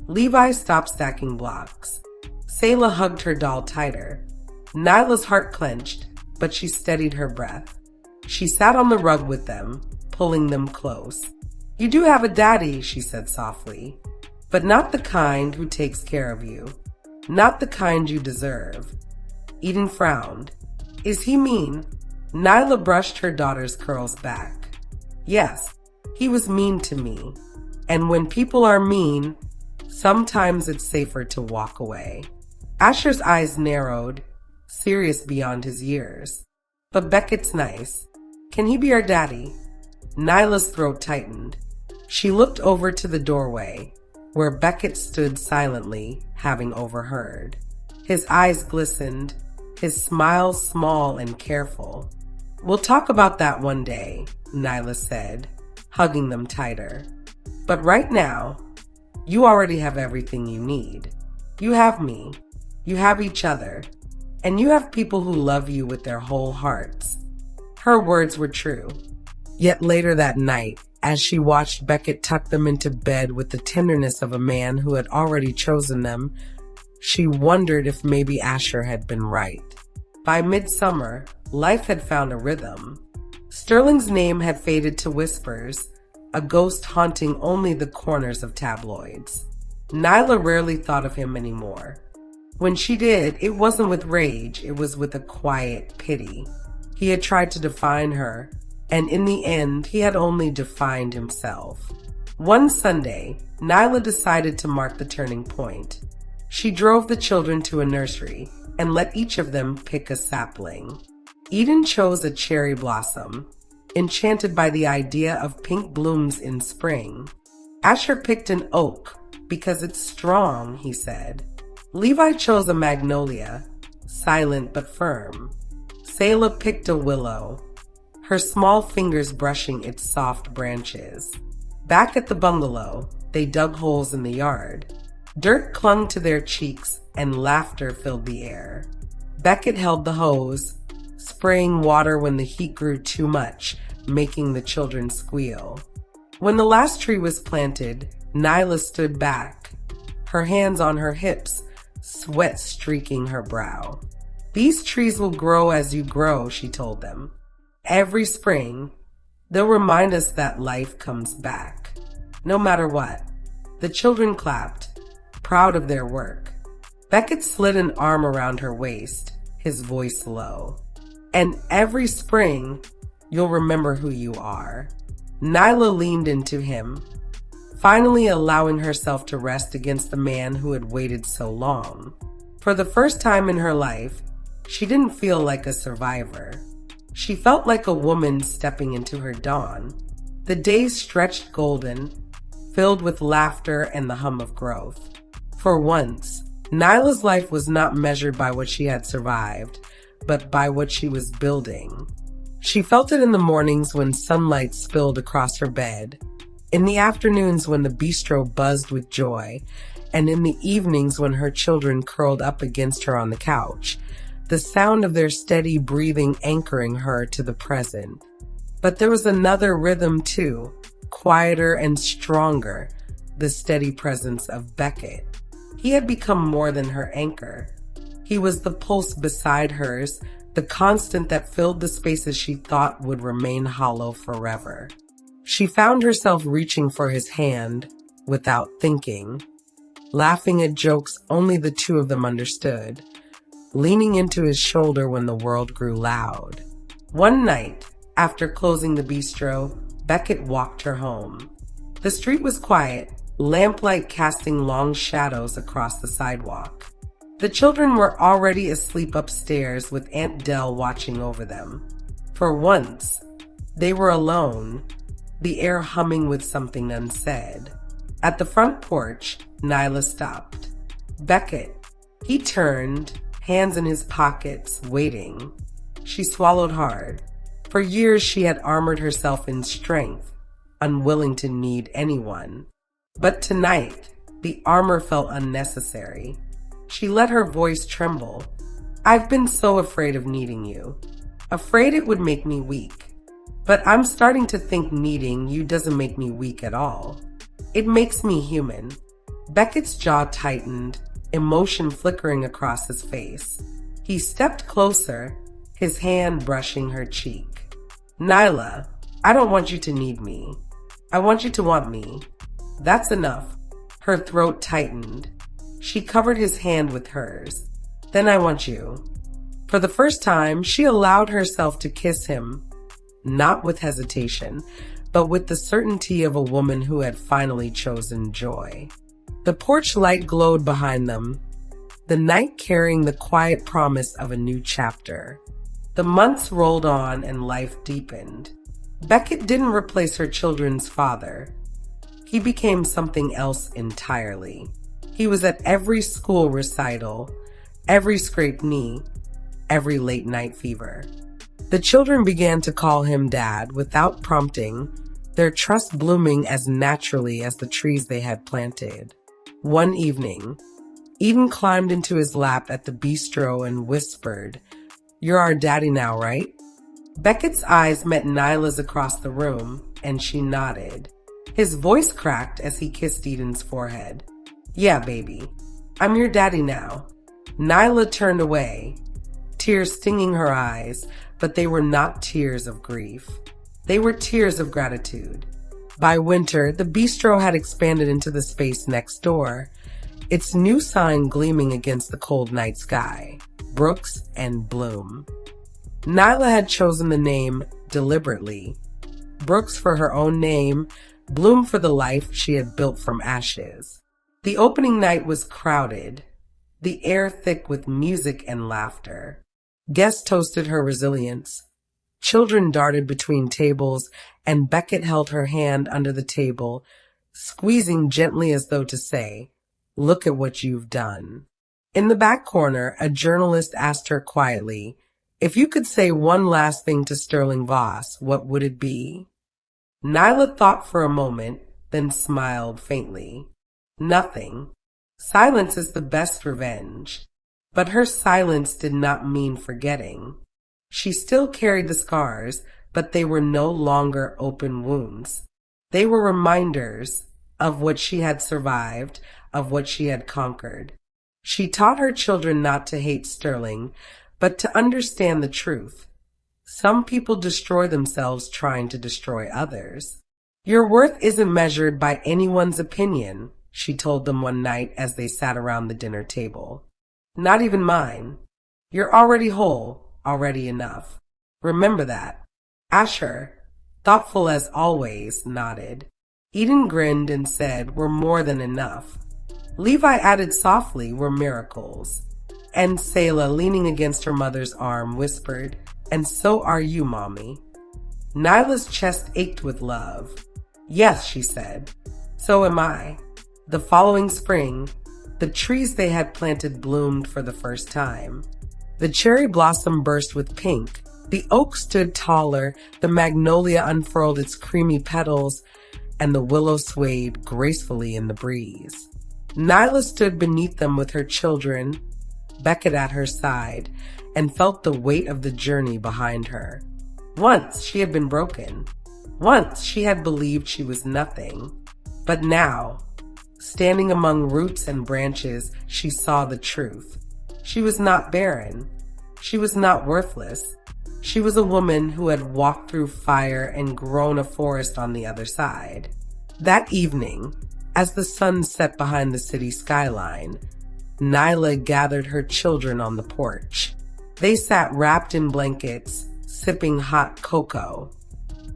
Levi stopped stacking blocks. Selah hugged her doll tighter. Nyla's heart clenched, but she steadied her breath. She sat on the rug with them, pulling them close. You do have a daddy, she said softly, but not the kind who takes care of you. Not the kind you deserve. Eden frowned. Is he mean? Nyla brushed her daughter's curls back. Yes, he was mean to me. And when people are mean, sometimes it's safer to walk away. Asher's eyes narrowed, serious beyond his years. But Beckett's nice. Can he be our daddy? Nyla's throat tightened. She looked over to the doorway, where Beckett stood silently, having overheard. His eyes glistened, his smile small and careful. We'll talk about that one day, Nyla said, hugging them tighter. But right now, you already have everything you need. You have me. You have each other. And you have people who love you with their whole hearts. Her words were true. Yet later that night, as she watched Beckett tuck them into bed with the tenderness of a man who had already chosen them, she wondered if maybe Asher had been right. By midsummer, life had found a rhythm. Sterling's name had faded to whispers, a ghost haunting only the corners of tabloids. Nyla rarely thought of him anymore. When she did, it wasn't with rage, it was with a quiet pity. He had tried to define her, and in the end, he had only defined himself. One Sunday, Nyla decided to mark the turning point. She drove the children to a nursery and let each of them pick a sapling. Eden chose a cherry blossom, enchanted by the idea of pink blooms in spring. Asher picked an oak because it's strong, he said. Levi chose a magnolia, silent but firm. Selah picked a willow, her small fingers brushing its soft branches. Back at the bungalow, they dug holes in the yard. Dirt clung to their cheeks and laughter filled the air. Beckett held the hose, spraying water when the heat grew too much, making the children squeal. When the last tree was planted, Nyla stood back, her hands on her hips, sweat streaking her brow. These trees will grow as you grow, she told them. Every spring, they'll remind us that life comes back, no matter what. The children clapped, proud of their work. Beckett slid an arm around her waist, his voice low. And every spring, you'll remember who you are. Nyla leaned into him, finally allowing herself to rest against the man who had waited so long. For the first time in her life, she didn't feel like a survivor. She felt like a woman stepping into her dawn. The days stretched golden, filled with laughter and the hum of growth. For once, Nyla's life was not measured by what she had survived, but by what she was building. She felt it in the mornings when sunlight spilled across her bed, in the afternoons when the bistro buzzed with joy, and in the evenings when her children curled up against her on the couch, the sound of their steady breathing anchoring her to the present. But there was another rhythm too, quieter and stronger, the steady presence of Beckett. He had become more than her anchor. He was the pulse beside hers, the constant that filled the spaces she thought would remain hollow forever. She found herself reaching for his hand without thinking, laughing at jokes only the two of them understood, leaning into his shoulder when the world grew loud. One night, after closing the bistro, Beckett walked her home. The street was quiet, lamplight casting long shadows across the sidewalk. The children were already asleep upstairs with Aunt Dell watching over them. For once, they were alone, the air humming with something unsaid. At the front porch, Nyla stopped. Beckett. He turned, hands in his pockets, waiting. She swallowed hard. For years she had armored herself in strength, unwilling to need anyone. But tonight, the armor felt unnecessary. She let her voice tremble. I've been so afraid of needing you. Afraid it would make me weak. But I'm starting to think needing you doesn't make me weak at all. It makes me human. Beckett's jaw tightened, emotion flickering across his face. He stepped closer, his hand brushing her cheek. Nyla, I don't want you to need me. I want you to want me. That's enough. Her throat tightened. She covered his hand with hers. Then I want you. For the first time, she allowed herself to kiss him, not with hesitation, but with the certainty of a woman who had finally chosen joy. The porch light glowed behind them, the night carrying the quiet promise of a new chapter. The months rolled on and life deepened. Beckett didn't replace her children's father. He became something else entirely. He was at every school recital, every scraped knee, every late night fever. The children began to call him Dad without prompting, their trust blooming as naturally as the trees they had planted. One evening, Eden climbed into his lap at the bistro and whispered, "You're our daddy now, right?" Beckett's eyes met Nyla's across the room, and she nodded. His voice cracked as he kissed Eden's forehead. "Yeah, baby. I'm your daddy now." Nyla turned away, tears stinging her eyes, but they were not tears of grief. They were tears of gratitude. By winter, the bistro had expanded into the space next door, its new sign gleaming against the cold night sky, Brooks and Bloom. Nyla had chosen the name deliberately, Brooks for her own name, Bloom for the life she had built from ashes. The opening night was crowded, the air thick with music and laughter. Guests toasted her resilience. Children darted between tables, and Beckett held her hand under the table, squeezing gently as though to say, "Look at what you've done." In the back corner, a journalist asked her quietly, "If you could say one last thing to Sterling Voss, what would it be?" Nyla thought for a moment, then smiled faintly. Nothing. Silence is the best revenge. But her silence did not mean forgetting. She still carried the scars, but they were no longer open wounds. They were reminders of what she had survived, of what she had conquered. She taught her children not to hate Sterling, but to understand the truth. Some people destroy themselves trying to destroy others. Your worth isn't measured by anyone's opinion, she told them one night as they sat around the dinner table. Not even mine. You're already whole, already enough. Remember that. Asher, thoughtful as always, nodded. Eden grinned and said, "We're more than enough." Levi added softly, "We're miracles." And Selah, leaning against her mother's arm, whispered, "And so are you, Mommy." Nyla's chest ached with love. "Yes," she said. "So am I." The following spring, the trees they had planted bloomed for the first time. The cherry blossom burst with pink. The oak stood taller, the magnolia unfurled its creamy petals, and the willow swayed gracefully in the breeze. Nyla stood beneath them with her children, Beckett at her side, and felt the weight of the journey behind her. Once she had been broken. Once she had believed she was nothing. But now, Standing among roots and branches, she saw the truth. She was not barren. She was not worthless. She was a woman who had walked through fire and grown a forest on the other side. That evening, as the sun set behind the city skyline, Nyla gathered her children on the porch. They sat wrapped in blankets, sipping hot cocoa.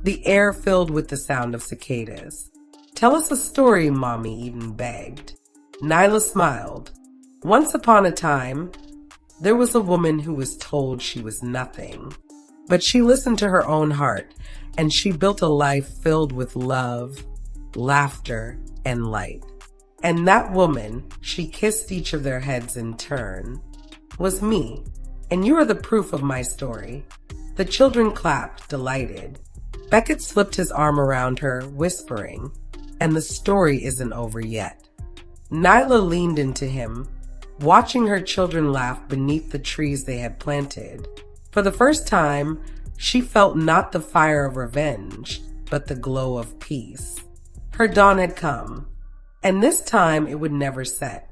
The air filled with the sound of cicadas. "Tell us a story," Mommy Eden begged. Nyla smiled. Once upon a time, there was a woman who was told she was nothing. But she listened to her own heart, and she built a life filled with love, laughter, and light. And that woman, she kissed each of their heads in turn, was me. And you are the proof of my story. The children clapped, delighted. Beckett slipped his arm around her, whispering, "And the story isn't over yet." Nyla leaned into him, watching her children laugh beneath the trees they had planted. For the first time, she felt not the fire of revenge, but the glow of peace. Her dawn had come, and this time it would never set.